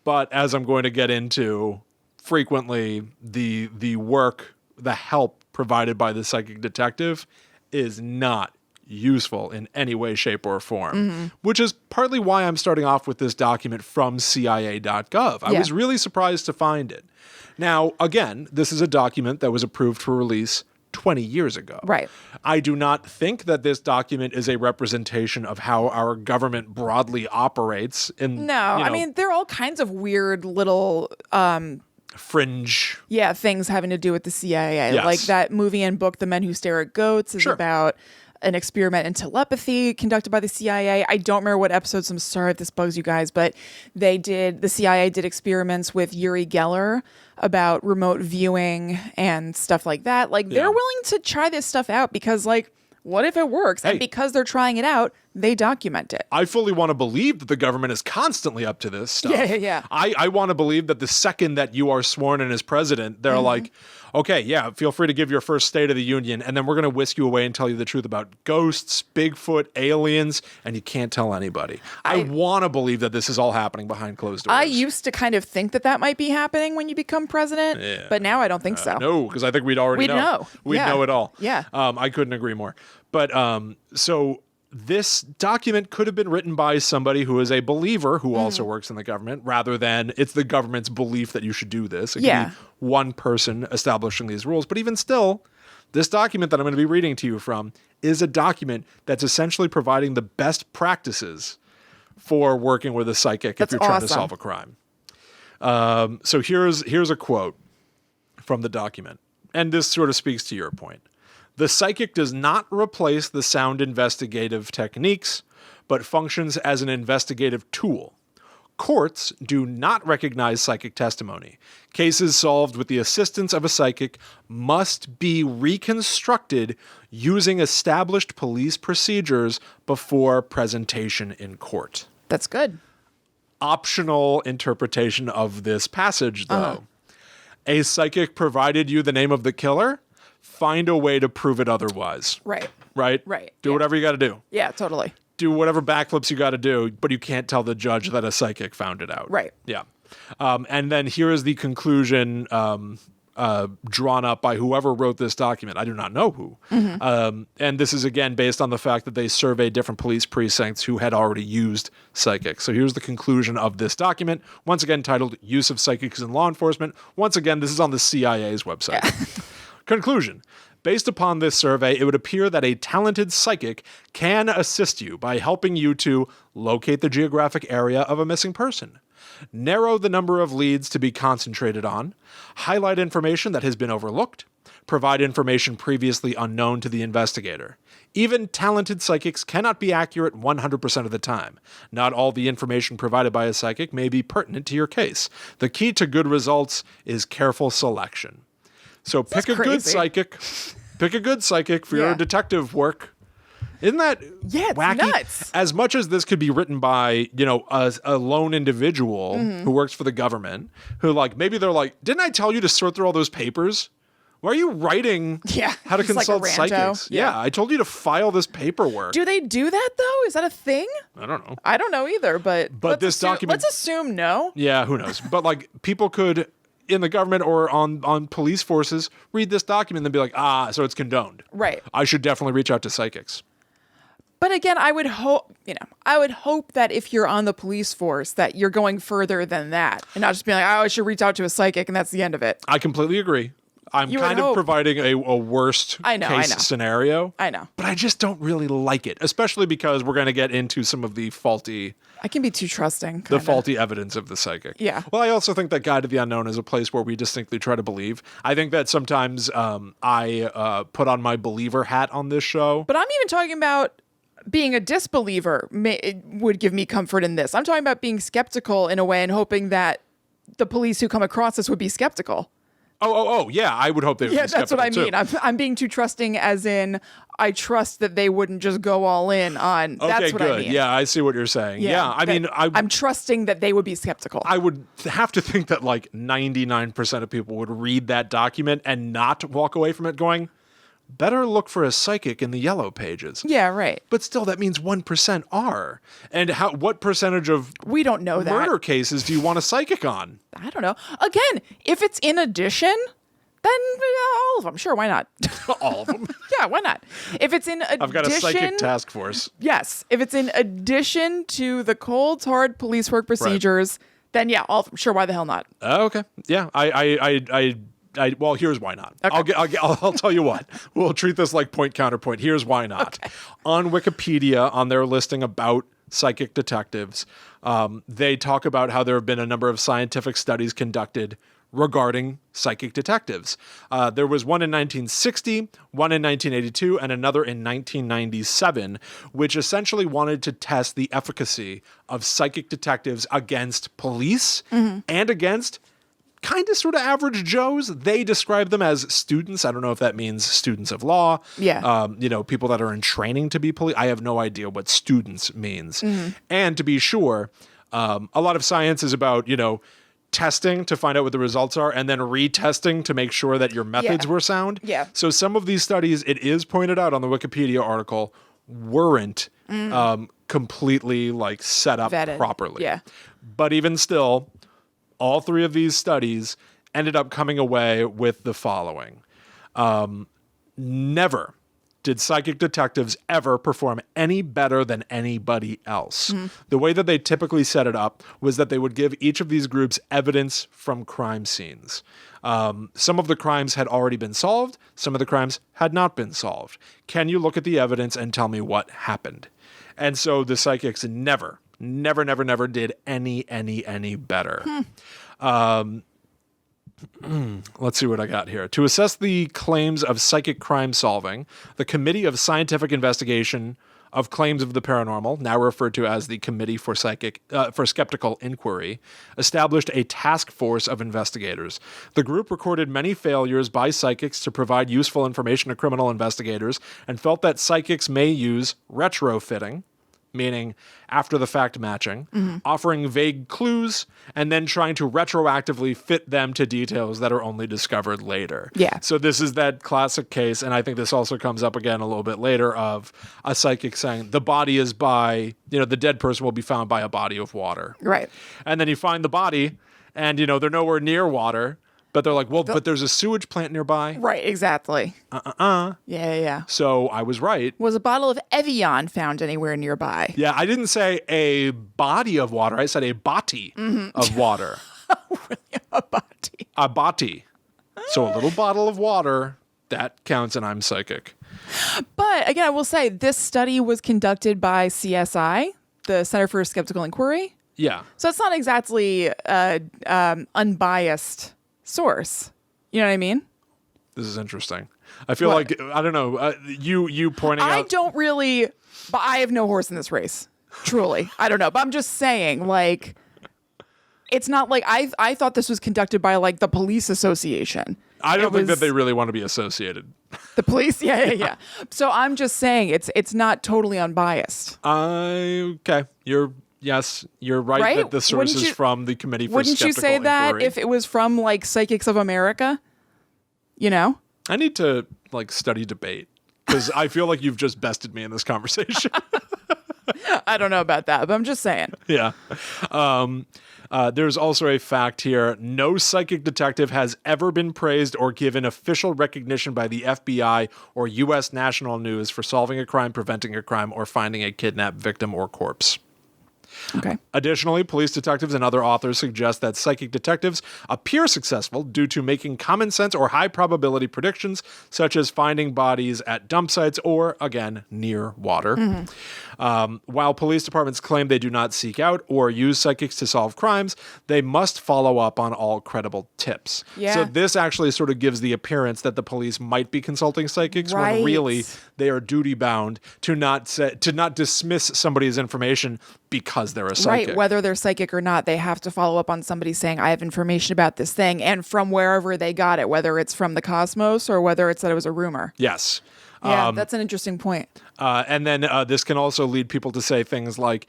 But as I'm going to get into, frequently the work, the help provided by the psychic detective is not useful in any way, shape, or form, which is partly why I'm starting off with this document from CIA.gov. I was really surprised to find it. Now, again, this is a document that was approved for release 20 years ago. Right. I do not think that this document is a representation of how our government broadly operates. I mean, there are all kinds of weird little fringe things having to do with the CIA. Yes. Like that movie and book, The Men Who Stare at Goats, is about an experiment in telepathy conducted by the CIA. I don't remember what episodes, I'm sorry if this bugs you guys, but the CIA did experiments with Uri Geller about remote viewing and stuff like that. They're willing to try this stuff out because what if it works? And because they're trying it out, they document it. I fully want to believe that the government is constantly up to this stuff. Yeah. I want to believe that the second that you are sworn in as president, they're like, okay, feel free to give your first State of the Union, and then we're going to whisk you away and tell you the truth about ghosts, Bigfoot, aliens, and you can't tell anybody. I want to believe that this is all happening behind closed doors. I used to kind of think that might be happening when you become president, but now I don't think so. No, because I think we'd already know. We'd know it all. Yeah. I couldn't agree more. But so this document could have been written by somebody who is a believer who also works in the government, rather than it's the government's belief that you should do this. It could be one person establishing these rules. But even still, this document that I'm going to be reading to you from is a document that's essentially providing the best practices for working with a psychic if you're trying to solve a crime. So here's a quote from the document. And this sort of speaks to your point. The psychic does not replace the sound investigative techniques, but functions as an investigative tool. Courts do not recognize psychic testimony. Cases solved with the assistance of a psychic must be reconstructed using established police procedures before presentation in court. That's good. Optional interpretation of this passage, though. A psychic provided you the name of the killer. Find a way to prove it otherwise. Right. Do whatever you got to do. Yeah, totally. Do whatever backflips you got to do, but you can't tell the judge that a psychic found it out. Right. Yeah. And then here is the conclusion drawn up by whoever wrote this document. I do not know who. And this is, again, based on the fact that they surveyed different police precincts who had already used psychics. So here's the conclusion of this document, once again titled Use of Psychics in Law Enforcement. Once again, this is on the CIA's website. Yeah. Conclusion. Based upon this survey, it would appear that a talented psychic can assist you by helping you to locate the geographic area of a missing person, narrow the number of leads to be concentrated on, highlight information that has been overlooked, provide information previously unknown to the investigator. Even talented psychics cannot be accurate 100% of the time. Not all the information provided by a psychic may be pertinent to your case. The key to good results is careful selection. So pick a good psychic. Pick a good psychic for your detective work. Isn't that wacky? Nuts. As much as this could be written by, a lone individual who works for the government, who maybe they're like, didn't I tell you to sort through all those papers? Why are you writing how to consult psychics? Yeah, I told you to file this paperwork. Do they do that, though? Is that a thing? I don't know. I don't know either, but document... Let's assume no. Yeah, who knows? But, people could, in the government or on police forces, read this document and be like, so it's condoned. Right. I should definitely reach out to psychics. But again, I would hope that if you're on the police force, that you're going further than that and not just being like, I should reach out to a psychic and that's the end of it. I completely agree. I'm kind of providing a worst case scenario. I know. But I just don't really like it, especially because we're going to get into some of the faulty... I can be too trusting. The faulty evidence of the psychic. Yeah. Well, I also think that Guide to the Unknown is a place where we distinctly try to believe. I think that sometimes I put on my believer hat on this show. But I'm even talking about being a disbeliever would give me comfort in this. I'm talking about being skeptical in a way and hoping that the police who come across this would be skeptical. Oh, yeah, I would hope they would be skeptical, that's what I mean. I'm being too trusting, as in I trust that they wouldn't just go all in on. Okay, that's what good. I mean. Yeah, I see what you're saying. Yeah, I'm trusting that they would be skeptical. I would have to think that 99% of people would read that document and not walk away from it going, better look for a psychic in the yellow pages. Yeah, right. But still, that means 1% are. And what percentage of we don't know murder cases do you want a psychic on? I don't know. Again, if it's in addition, then all of them. Sure, why not? All of them? Yeah, why not? If it's in addition... I've got a psychic task force. Yes. If it's in addition to the cold, hard police work procedures, then yeah, all of them. Sure, why the hell not? Okay. Yeah, well, here's why not. Okay. I'll tell you what. We'll treat this like point counterpoint. Here's why not. Okay. On Wikipedia, on their listing about psychic detectives, they talk about how there have been a number of scientific studies conducted regarding psychic detectives. There was one in 1960, one in 1982, and another in 1997, which essentially wanted to test the efficacy of psychic detectives against police and against kind of sort of average Joes. They describe them as students. I don't know if that means students of law. Yeah. People that are in training to be police. I have no idea what students means. And to be sure, a lot of science is about, testing to find out what the results are and then retesting to make sure that your methods were sound. Yeah. So some of these studies, it is pointed out on the Wikipedia article, weren't completely set up vetted. Properly. Yeah. But even still, all three of these studies ended up coming away with the following. Never did psychic detectives ever perform any better than anybody else. The way that they typically set it up was that they would give each of these groups evidence from crime scenes. Some of the crimes had already been solved. Some of the crimes had not been solved. Can you look at the evidence and tell me what happened? And so the psychics never did any better. Let's see what I got here. To assess the claims of psychic crime solving, the Committee of Scientific Investigation of Claims of the Paranormal, now referred to as the Committee for Skeptical Inquiry, established a task force of investigators. The group recorded many failures by psychics to provide useful information to criminal investigators and felt that psychics may use retrofitting, meaning after-the-fact matching, offering vague clues, and then trying to retroactively fit them to details that are only discovered later. Yeah. So this is that classic case, and I think this also comes up again a little bit later, of a psychic saying, the body is by, the dead person will be found by a body of water. Right. And then you find the body, and, they're nowhere near water, but they're like, but there's a sewage plant nearby. Right, exactly. Yeah. So I was right. Was a bottle of Evian found anywhere nearby? Yeah, I didn't say a body of water. I said a body of water. Really? A body? A body. So a little bottle of water, that counts, and I'm psychic. But again, I will say this study was conducted by CSI, the Center for Skeptical Inquiry. Yeah. So it's not exactly unbiased source. You know what I mean? This is interesting. I feel What? like, I don't know, you pointing I out. don't really, but I have no horse in this race. Truly. I don't know. But I'm just saying, like, it's not like I thought this was conducted by like the police association. I don't think that was- they really want to be associated. The police? Yeah. So I'm just saying it's not totally unbiased. Okay. You're right, Right? that the source Wouldn't is you- from the Committee for Wouldn't you Skeptical say that Inquiry. if it was from like Psychics of America? You know? I need to like study debate because I feel like you've just bested me in this conversation. I don't know about that, but I'm just saying. Yeah. There's also a fact here. No psychic detective has ever been praised or given official recognition by the FBI or U.S. national news for solving a crime, preventing a crime, or finding a kidnapped victim or corpse. Okay. Additionally, police detectives and other authors suggest that psychic detectives appear successful due to making common sense or high probability predictions, such as finding bodies at dump sites or, again, near water. While police departments claim they do not seek out or use psychics to solve crimes, they must follow up on all credible tips. Yeah. So this actually sort of gives the appearance that the police might be consulting psychics when Right. really they are duty bound to not dismiss somebody's information because they're a psychic. Right, whether they're psychic or not, they have to follow up on somebody saying, I have information about this thing, and from wherever they got it, whether it's from the cosmos or whether it's that it was a rumor. Yes. Yeah, that's an interesting point. And then this can also lead people to say things like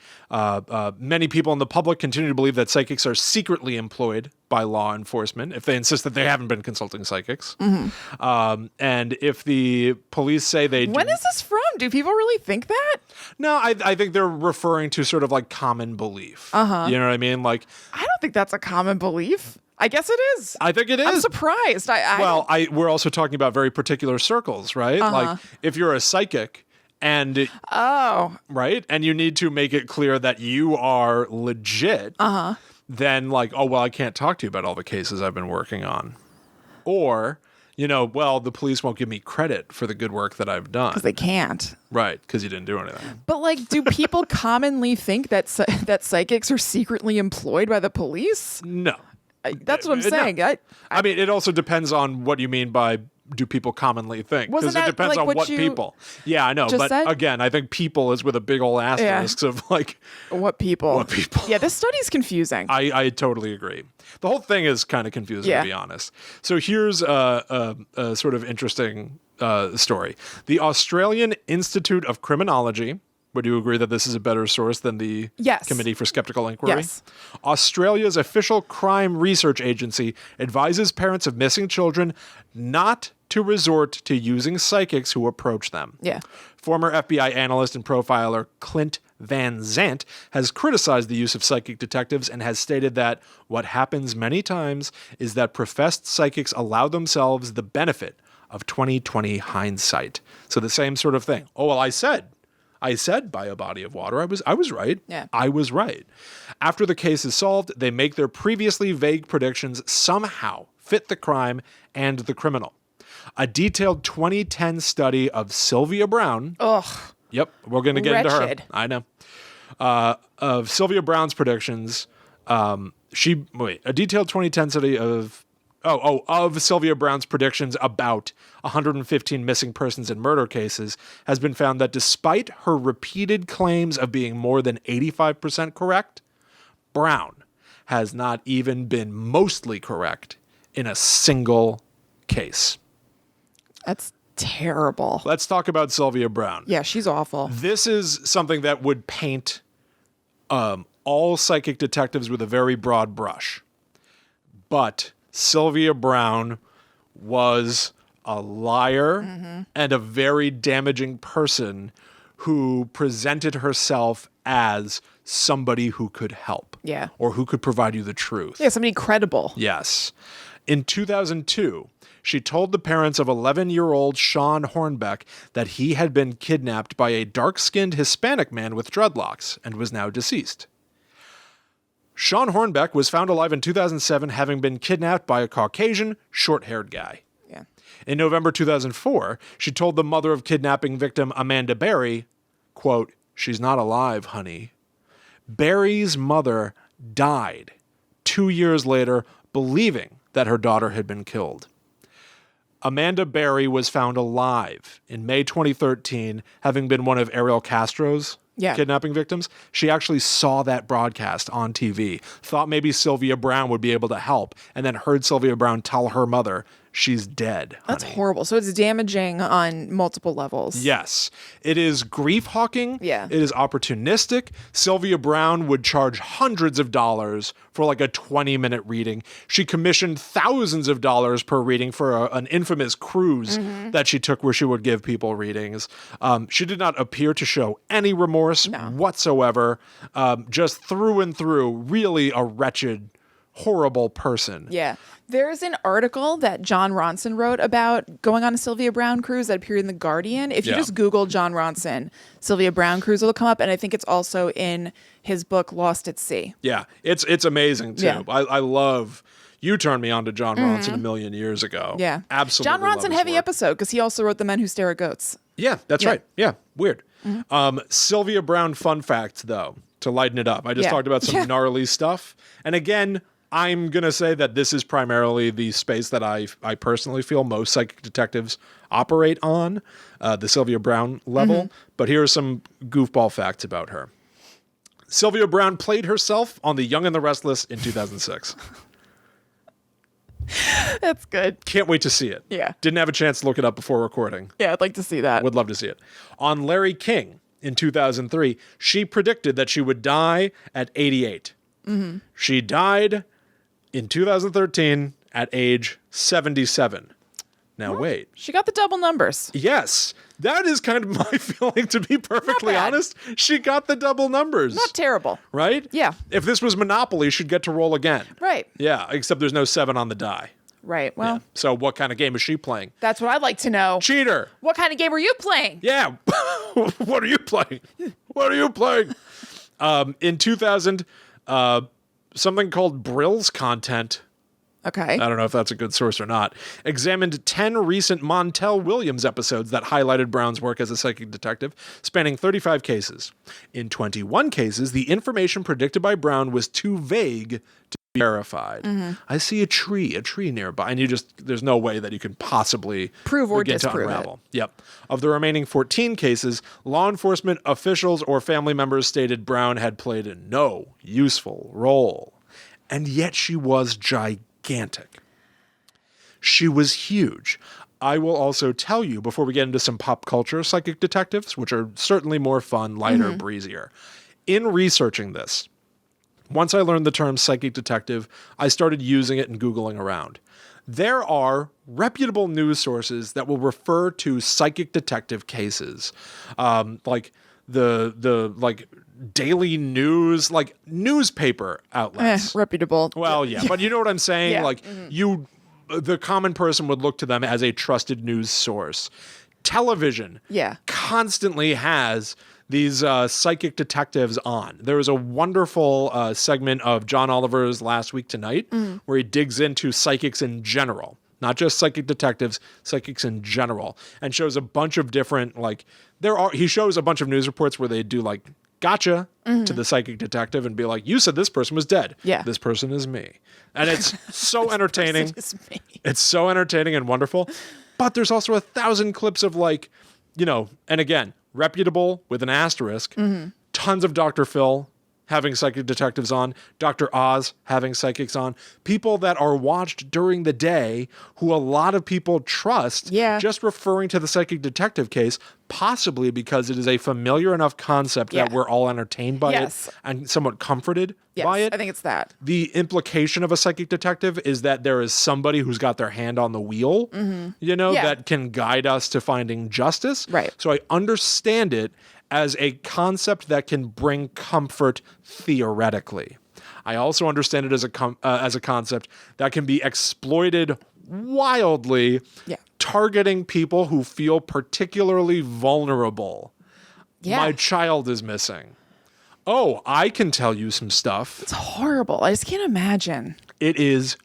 many people in the public continue to believe that psychics are secretly employed by law enforcement if they insist that they haven't been consulting psychics. And if the police say they do. When is this from? Do people really think that? No, I think they're referring to sort of like common belief. You know what I mean? Like, I don't think that's a common belief. I guess it is. I think it is. I'm surprised. Well, we're also talking about very particular circles, right? Like if you're a psychic and right, and you need to make it clear that you are legit, then like, oh well, I can't talk to you about all the cases I've been working on, or well, the police won't give me credit for the good work that I've done, because they can't. right? Because you didn't do anything. But like, do people commonly think that that psychics are secretly employed by the police? No. That's what I'm No. saying. I mean, it also depends on what you mean by do people commonly think, Wasn't because it that, depends like, on what what you people. Yeah, I know, just but said? again, I think people is with a big old asterisk of like What people? What people? Yeah, this study's confusing. I totally agree. The whole thing is kind of confusing, Yeah. to be honest. So here's a sort of interesting story. The Australian Institute of Criminology. Would you agree that this is a better source than the Yes. Committee for Skeptical Inquiry? Yes. Australia's official crime research agency advises parents of missing children not to resort to using psychics who approach them. Yeah. Former FBI analyst and profiler Clint Van Zandt has criticized the use of psychic detectives and has stated that what happens many times is that professed psychics allow themselves the benefit of 20/20 hindsight. So the same sort of thing. Oh, well, I said by a body of water. I was right. Yeah. I was right. After the case is solved, they make their previously vague predictions somehow fit the crime and the criminal. A detailed 2010 study of Sylvia Browne. Ugh. Yep, we're going to get into her. Wretched. I know. Of Sylvia Browne's predictions. A detailed 2010 study of Sylvia Browne's predictions about 115 missing persons in murder cases has been found that despite her repeated claims of being more than 85% correct, Browne has not even been mostly correct in a single case. That's terrible. Let's talk about Sylvia Browne. Yeah, she's awful. This is something that would paint all psychic detectives with a very broad brush. But Sylvia Browne was a liar and a very damaging person who presented herself as somebody who could help. Yeah. Or who could provide you the truth. Yeah, somebody credible. Yes. In 2002, she told the parents of 11-year-old Shawn Hornbeck that he had been kidnapped by a dark-skinned Hispanic man with dreadlocks and was now deceased. Shawn Hornbeck was found alive in 2007, having been kidnapped by a Caucasian, short-haired guy. Yeah. In November 2004, she told the mother of kidnapping victim Amanda Berry, quote, "She's not alive, honey." Barry's mother died 2 years later, believing that her daughter had been killed. Amanda Barry was found alive in May 2013, having been one of Ariel Castro's kidnapping victims. She actually saw that broadcast on TV, thought maybe Sylvia Browne would be able to help, and then heard Sylvia Browne tell her mother, she's dead. That's honey. horrible. So it's damaging on multiple levels. Yes. It is grief-hawking. Yeah. It is opportunistic. Sylvia Browne would charge hundreds of dollars for like a 20-minute reading. She commissioned thousands of dollars per reading for an infamous cruise that she took where she would give people readings. She did not appear to show any remorse whatsoever. Just through and through, really a wretched, horrible person. Yeah. There's an article that John Ronson wrote about going on a Sylvia Browne cruise that appeared in The Guardian. If you just Google John Ronson, Sylvia Browne cruise will come up. And I think it's also in his book, Lost at Sea. Yeah, it's amazing, too. Yeah. I love... You turned me on to John Ronson a million years ago. Yeah. Absolutely. John love Ronson, his heavy work. episode, because he also wrote The Men Who Stare at Goats. Yeah, that's right. Yeah, weird. Sylvia Browne fun facts, though, to lighten it up. I just talked about some gnarly stuff. And again, I'm going to say that this is primarily the space that I personally feel most psychic detectives operate on, the Sylvia Browne level. But here are some goofball facts about her. Sylvia Browne played herself on The Young and the Restless in 2006. That's good. Can't wait to see it. Yeah. Didn't have a chance to look it up before recording. Yeah, I'd like to see that. Would love to see it. On Larry King in 2003, she predicted that she would die at 88. She died in 2013 at age 77. Now, wait. She got the double numbers. Yes, that is kind of my feeling, to be perfectly bad. honest. She got the double numbers. Not terrible. Right? Yeah. If this was Monopoly, she'd get to roll again. Right. Yeah, except there's no 7 on the die. Right. Well, Yeah. So what kind of game is she playing? that's what I'd like to know. Cheater. What kind of game are you playing? Yeah. What are you playing? What are you playing? In 2000, something called Brill's Content, Okay. I don't know if that's a good source or not, examined 10 recent Montel Williams episodes that highlighted Browne's work as a psychic detective, spanning 35 cases. In 21 cases, the information predicted by Browne was too vague to be verified. I see a tree nearby, and there's no way that you can possibly Prove or begin to disprove unravel. Yep. Of the remaining 14 cases, law enforcement officials or family members stated Browne had played no useful role. And yet she was gigantic. She was huge. I will also tell you, before we get into some pop culture psychic detectives, which are certainly more fun, lighter, breezier. In researching this, once I learned the term psychic detective, I started using it and Googling around. There are reputable news sources that will refer to psychic detective cases, like the like daily news, like newspaper outlets. Reputable. Well, yeah, but you know what I'm saying? Yeah. Like the common person would look to them as a trusted news source. Television constantly has these psychic detectives on. There was a wonderful segment of John Oliver's Last Week Tonight where he digs into psychics in general, not just psychic detectives, psychics in general, and shows a bunch of different, he shows a bunch of news reports where they do like, gotcha to the psychic detective and be like, you said this person was dead. Yeah. This person is me. And it's so entertaining. This is me. It's so entertaining and wonderful. But there's also 1,000 clips of and again, reputable with an asterisk, tons of Dr. Phil having psychic detectives on, Dr. Oz having psychics on, people that are watched during the day who a lot of people trust, just referring to the psychic detective case, possibly because it is a familiar enough concept that we're all entertained by it and somewhat comforted by it. I think it's that. The implication of a psychic detective is that there is somebody who's got their hand on the wheel, that can guide us to finding justice. Right. So I understand it as a concept that can bring comfort theoretically. I also understand it as a concept that can be exploited wildly, targeting people who feel particularly vulnerable. My child is missing. Oh, I can tell you some stuff. It's horrible. I just can't imagine. It is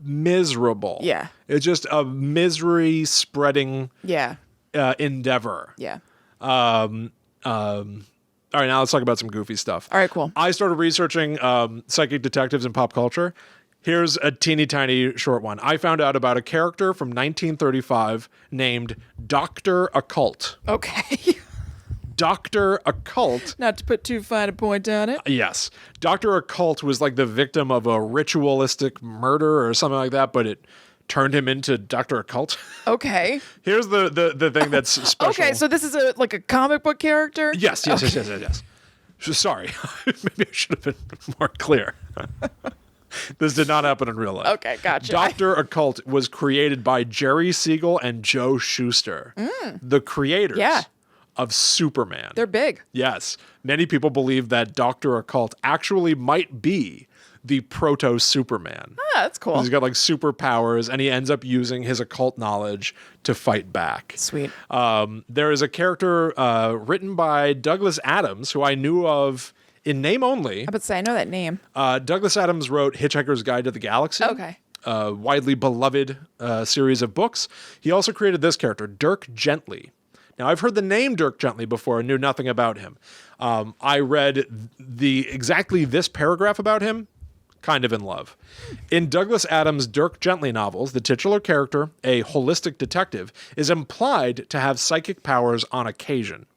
miserable. Yeah. It's just a misery spreading Yeah. endeavor. Yeah. All right, now let's talk about some goofy stuff. All right, cool. I started researching psychic detectives in pop culture. Here's a teeny tiny short one. I found out about a character from 1935 named Dr. Occult. Okay. Dr. Occult. Not to put too fine a point on it. Yes. Dr. Occult was like the victim of a ritualistic murder or something like that, but it turned him into Dr. Occult. Okay. Here's the thing that's special. Okay, so this is a comic book character? Yes. Sorry. Maybe I should have been more clear. This did not happen in real life. Okay, gotcha. Dr. Occult was created by Jerry Siegel and Joe Shuster, the creators of Superman. They're big. Yes. Many people believe that Dr. Occult actually might be the proto-Superman. Ah, that's cool. He's got like superpowers, and he ends up using his occult knowledge to fight back. Sweet. There is a character written by Douglas Adams, who I knew of in name only. I would say I know that name. Douglas Adams wrote Hitchhiker's Guide to the Galaxy. Okay. A widely beloved series of books. He also created this character, Dirk Gently. Now, I've heard the name Dirk Gently before and knew nothing about him. I read exactly this paragraph about him, kind of in love. In Douglas Adams' Dirk Gently novels, the titular character, a holistic detective, is implied to have psychic powers on occasion.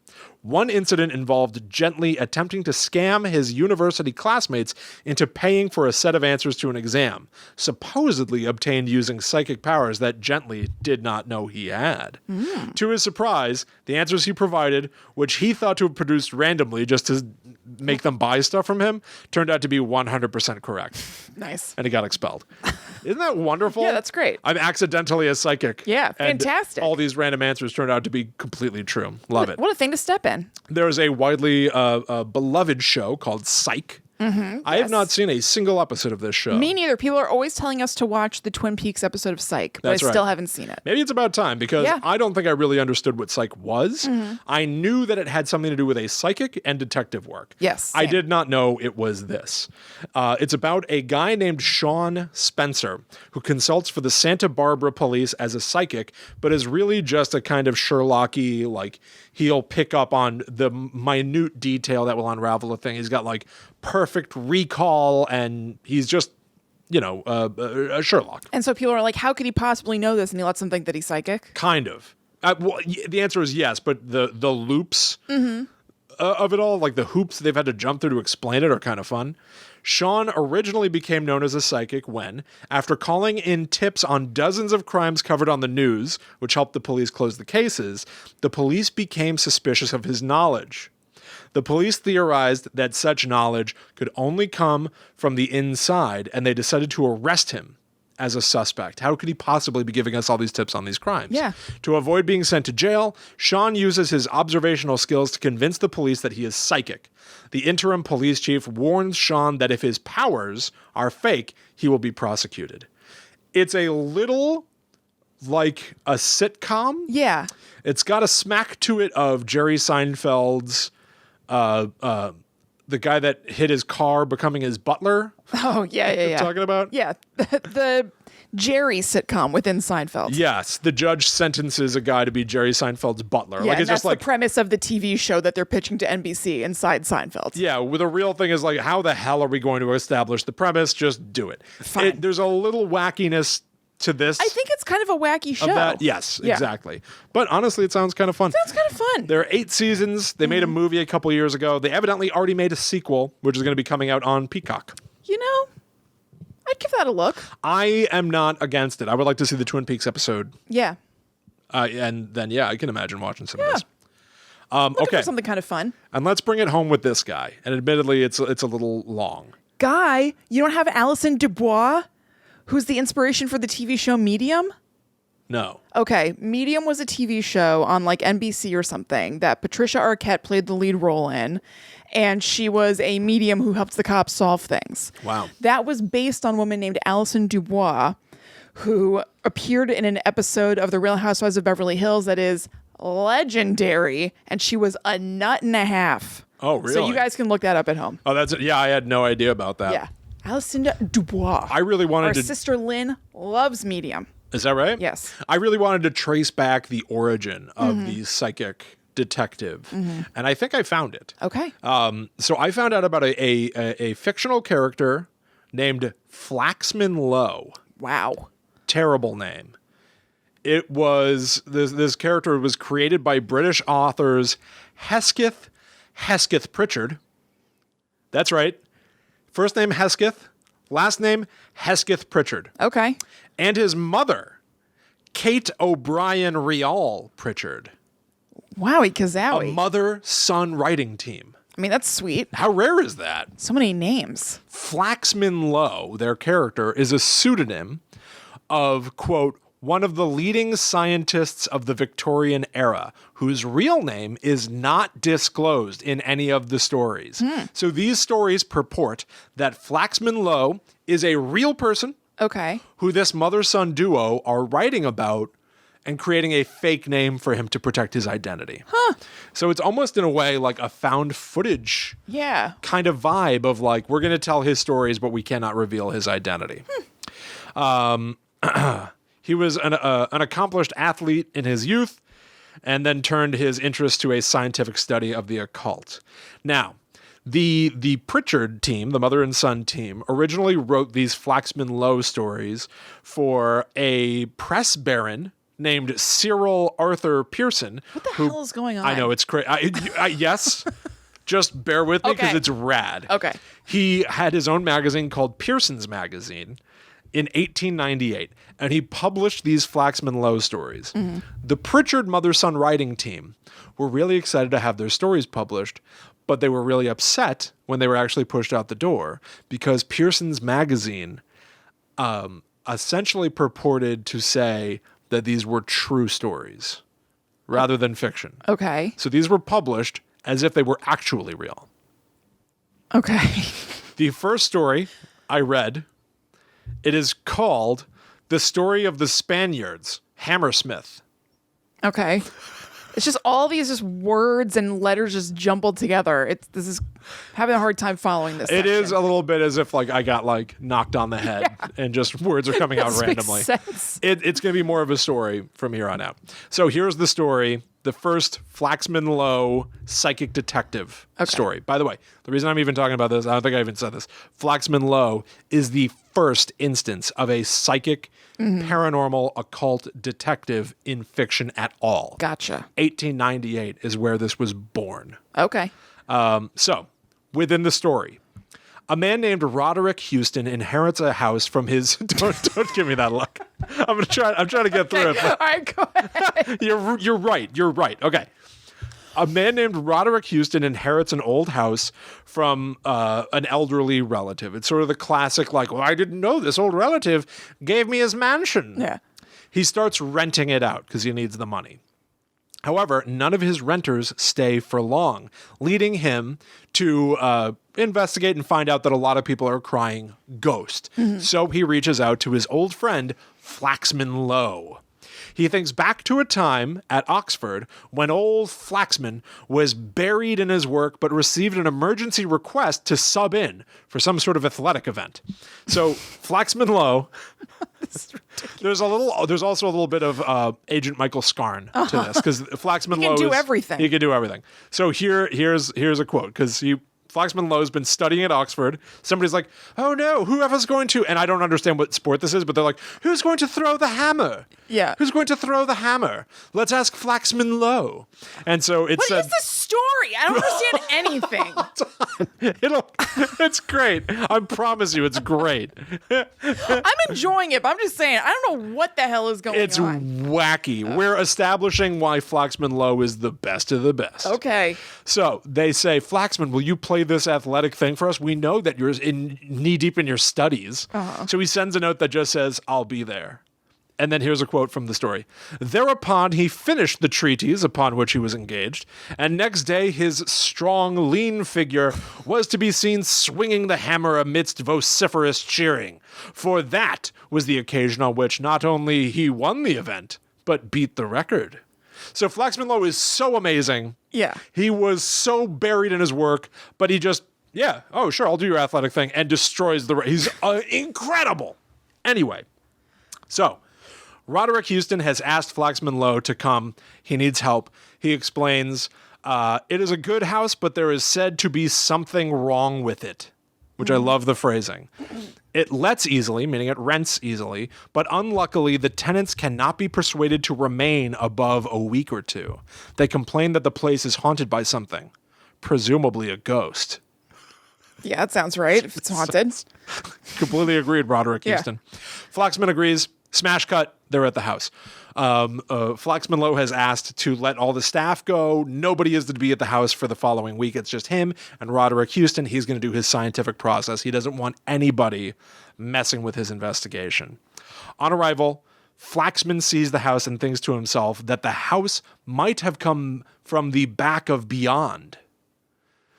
One incident involved Gently attempting to scam his university classmates into paying for a set of answers to an exam, supposedly obtained using psychic powers that Gently did not know he had. To his surprise, the answers he provided, which he thought to have produced randomly just to make them buy stuff from him, turned out to be 100% correct. Nice. And he got expelled. Isn't that wonderful? Yeah, that's great. I'm accidentally a psychic. Yeah, and fantastic. all these random answers turned out to be completely true. Love it. What a thing to step in. There is a widely beloved show called Psych. I have not seen a single episode of this show. Me neither. People are always telling us to watch the Twin Peaks episode of Psych, but That's I right. still haven't seen it. Maybe it's about time, because Yeah. I don't think I really understood what Psych was. I knew that it had something to do with a psychic and detective work. Yes, I same. did not know it was this. It's about a guy named Shawn Spencer who consults for the Santa Barbara police as a psychic, but is really just a kind of Sherlock-y, like, he'll pick up on the minute detail that will unravel a thing. He's got like perfect recall, and he's just, a Sherlock. And so people are like, how could he possibly know this? And he lets them think that he's psychic? Kind of. Well, the answer is yes, but the loops of it all, like the hoops they've had to jump through to explain it, are kind of fun. Shawn originally became known as a psychic when, after calling in tips on dozens of crimes covered on the news, which helped the police close the cases, the police became suspicious of his knowledge. The police theorized that such knowledge could only come from the inside, and they decided to arrest him as a suspect. How could he possibly be giving us all these tips on these crimes? Yeah. To avoid being sent to jail, Shawn uses his observational skills to convince the police that he is psychic. The interim police chief warns Shawn that if his powers are fake, he will be prosecuted. It's a little like a sitcom. Yeah. It's got a smack to it of Jerry Seinfeld's the guy that hit his car becoming his butler. Oh, yeah. Talking about? Yeah. The Jerry sitcom within Seinfeld. Yes, the judge sentences a guy to be Jerry Seinfeld's butler. Yeah, like, and it's that's just like, the premise of the TV show that they're pitching to NBC inside Seinfeld. yeah, well, the real thing is like, how the hell are we going to establish the premise? Just do it. Fine. There's a little wackiness to this. I think it's kind of a wacky show. of that. Yes, Yeah. exactly. But honestly, it sounds kind of fun. Sounds kind of fun. There are 8 seasons. They made a movie a couple years ago. They evidently already made a sequel, which is going to be coming out on Peacock. I'd give that a look. I am not against it. I would like to see the Twin Peaks episode. Yeah. And then, I can imagine watching some of this. Looking Okay. for something kind of fun. And let's bring it home with this guy. And admittedly, it's a little long. Guy, you don't have Alison Dubois, who's the inspiration for the TV show Medium? No. Okay, Medium was a TV show on like NBC or something that Patricia Arquette played the lead role in, and she was a medium who helped the cops solve things. Wow. That was based on a woman named Alison Dubois, who appeared in an episode of The Real Housewives of Beverly Hills that is legendary, and she was a nut and a half. Oh, really? So you guys can look that up at home. Oh, that's it. Yeah, I had no idea about that. Yeah. Alison Dubois. I really wanted Our to... sister Lynn loves Medium. Is that right? Yes. I really wanted to trace back the origin of these psychic detective. And I think I found it. Okay. So I found out about a fictional character named Flaxman Low. Wow. Terrible name. It was, this character was created by British authors Hesketh Pritchard. That's right. First name Hesketh, last name Hesketh Pritchard. Okay. And his mother, Kate O'Brien Riall Pritchard. Wowie A kazowie. mother-son writing team. I mean, that's sweet. How rare is that? So many names. Flaxman Low, their character, is a pseudonym of, quote, one of the leading scientists of the Victorian era, whose real name is not disclosed in any of the stories. So these stories purport that Flaxman Low is a real person Okay. who this mother-son duo are writing about and creating a fake name for him to protect his identity. So it's almost in a way like a found footage Yeah. kind of vibe of like, we're going to tell his stories, but we cannot reveal his identity. He was an accomplished athlete in his youth and then turned his interest to a scientific study of the occult. Now, the Pritchard team, the mother and son team, originally wrote these Flaxman Low stories for a press baron named Cyril Arthur Pearson. What the hell is going on? I know, it's crazy. Yes, just bear with me because Okay. it's rad. Okay. He had his own magazine called Pearson's Magazine in 1898, and he published these Flaxman Low stories. The Pritchard mother-son writing team were really excited to have their stories published, but they were really upset when they were actually pushed out the door because Pearson's Magazine essentially purported to say that these were true stories rather than fiction. Okay. So these were published as if they were actually real. Okay. The first story I read, it is called The Story of the Spaniards, Hammersmith. Okay. It's just all these just words and letters just jumbled together. This is having a hard time following this. It is section. a little bit as if like I got like knocked on the head and just words are coming out This randomly. makes sense. It's going to be more of a story from here on out. So here's the story, the first Flaxman Low psychic detective story. By the way, the reason I'm even talking about this, I don't think I even said this, Flaxman Low is the first instance of a psychic, paranormal, occult detective in fiction at all. Gotcha. 1898 is where this was born. Okay. So, within the story, a man named Roderick Houston inherits a house from his. Don't give me that look. I'm trying to get through it. All right, go ahead. You're right. Okay. A man named Roderick Houston inherits an old house from an elderly relative. It's sort of the classic, like, well, I didn't know this old relative gave me his mansion. Yeah. He starts renting it out because he needs the money. However, none of his renters stay for long, leading him to investigate and find out that a lot of people are crying ghost. So he reaches out to his old friend, Flaxman Low. He thinks back to a time at Oxford when old Flaxman was buried in his work but received an emergency request to sub in for some sort of athletic event. So Flaxman Low, there's also a little bit of Agent Michael Scarn to this because Flaxman Low do everything. He can do everything. So here's a quote because Flaxman Low has been studying at Oxford. Somebody's like, oh no, whoever's going to, and I don't understand what sport this is, but they're like, who's going to throw the hammer? Yeah. Who's going to throw the hammer? Let's ask Flaxman Low. And so it What said, is the story? I don't understand anything. it's great. I promise you, it's great. I'm enjoying it, but I'm just saying, I don't know what the hell is going It's on. wacky. We're establishing why Flaxman Low is the best of the best. Okay. So they say, Flaxman, will you play this athletic thing for us? We know that you're knee deep in your studies. So he sends a note that just says, I'll be there. And then here's a quote from the story. Thereupon he finished the treatise upon which he was engaged, and next day his strong, lean figure was to be seen swinging the hammer amidst vociferous cheering. For that was the occasion on which not only he won the event, but beat the record. So Flaxman Low is so amazing. Yeah. He was so buried in his work, but he just, oh, sure, I'll do your athletic thing, and destroys the... He's incredible. Anyway, so Roderick Houston has asked Flaxman Low to come. He needs help. He explains, it is a good house, but there is said to be something wrong with it, which I love the phrasing. It lets easily, meaning it rents easily, but unluckily, the tenants cannot be persuaded to remain above a week or two. They complain that the place is haunted by something, presumably a ghost. Yeah, that sounds right. If it's haunted. Completely agreed, Roderick Houston. Flaxman agrees. Smash cut. They're at the house. Flaxman Low has asked to let all the staff go. Nobody is to be at the house for the following week. It's just him and Roderick Houston. He's going to do his scientific process. He doesn't want anybody messing with his investigation. On arrival, Flaxman sees the house and thinks to himself that the house might have come from the back of beyond.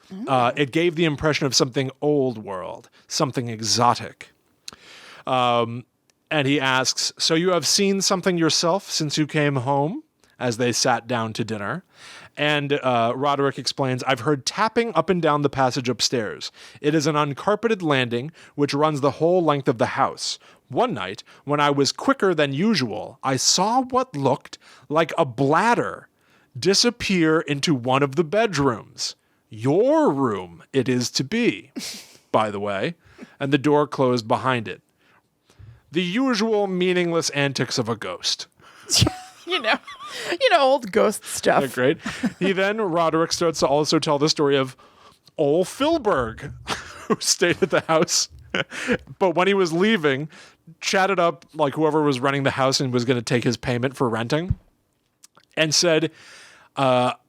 It gave the impression of something old world, something exotic. And he asks, so you have seen something yourself since you came home? As they sat down to dinner. And Roderick explains, I've heard tapping up and down the passage upstairs. It is an uncarpeted landing which runs the whole length of the house. One night, when I was quicker than usual, I saw what looked like a bladder disappear into one of the bedrooms. Your room it is to be, by the way. And the door closed behind it. The usual meaningless antics of a ghost. you know, old ghost stuff. Yeah, great. Roderick starts to also tell the story of Ole Philberg, who stayed at the house. But when he was leaving, chatted up like whoever was running the house and was going to take his payment for renting, and said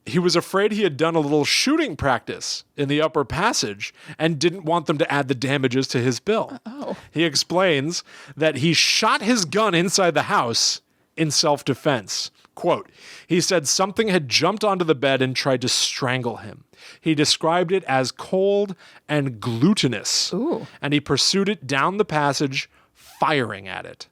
he was afraid he had done a little shooting practice in the upper passage and didn't want them to add the damages to his bill. Oh. He explains that he shot his gun inside the house in self-defense. Quote, he said something had jumped onto the bed and tried to strangle him. He described it as cold and glutinous. Ooh. And he pursued it down the passage, firing at it.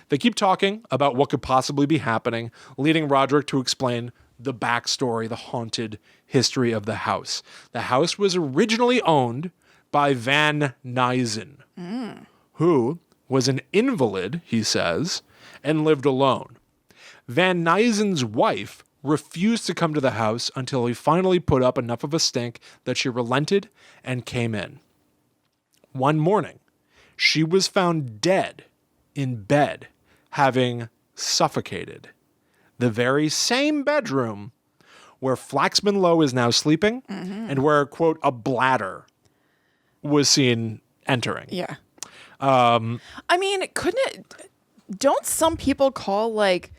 They keep talking about what could possibly be happening, leading Roderick to explain the backstory, the haunted history of the house. The house was originally owned by Van Nuys, who was an invalid, he says, and lived alone. Van Nuys's wife refused to come to the house until he finally put up enough of a stink that she relented and came in. One morning, she was found dead in bed, having suffocated. The very same bedroom where Flaxman Low is now sleeping and where, quote, a bladder was seen entering. Yeah. I mean, don't some people call like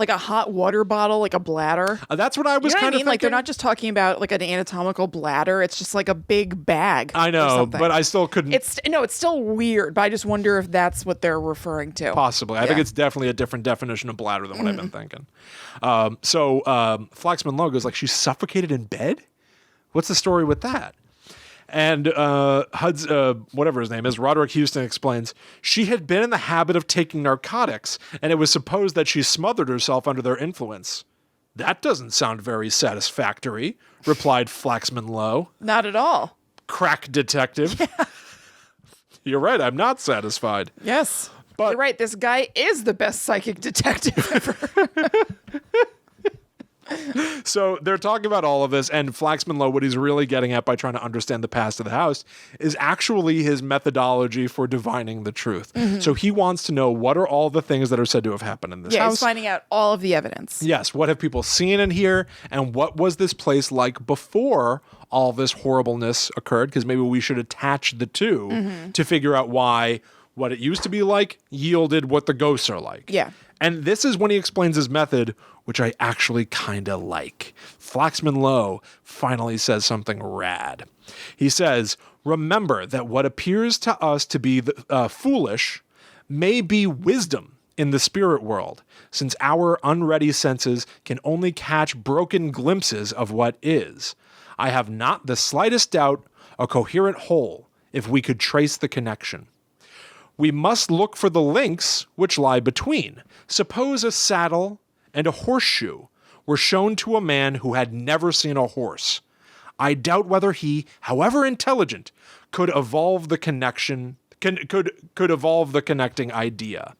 a hot water bottle, like a bladder? That's what I was kind of thinking. Like they're not just talking about like an anatomical bladder. It's just like a big bag. I know, but I still couldn't. It's still weird, but I just wonder if that's what they're referring to. Possibly. I think it's definitely a different definition of bladder than what I've been thinking. So Flaxman Low goes like, she's suffocated in bed? What's the story with that? And whatever his name is, Roderick Houston explains, she had been in the habit of taking narcotics, and it was supposed that she smothered herself under their influence. That doesn't sound very satisfactory, replied Flaxman Low. Not at all. Crack detective. Yeah. You're right, I'm not satisfied. Yes. But you're right, this guy is the best psychic detective ever. So they're talking about all of this, and Flaxman Low, what he's really getting at by trying to understand the past of the house is actually his methodology for divining the truth. So he wants to know, what are all the things that are said to have happened in this house? He's finding out all of the evidence. Yes, what have people seen in here, and what was this place like before all this horribleness occurred? Because maybe we should attach the two to figure out why what it used to be like yielded what the ghosts are like. Yeah. And this is when he explains his method, which I actually kind of like. Flaxman Low finally says something rad. He says, remember that what appears to us to be foolish may be wisdom in the spirit world, since our unready senses can only catch broken glimpses of what is. I have not the slightest doubt a coherent whole if we could trace the connection. We must look for the links which lie between. Suppose a saddle and a horseshoe were shown to a man who had never seen a horse. I doubt whether he, however intelligent, could evolve the connection, could evolve the connecting idea.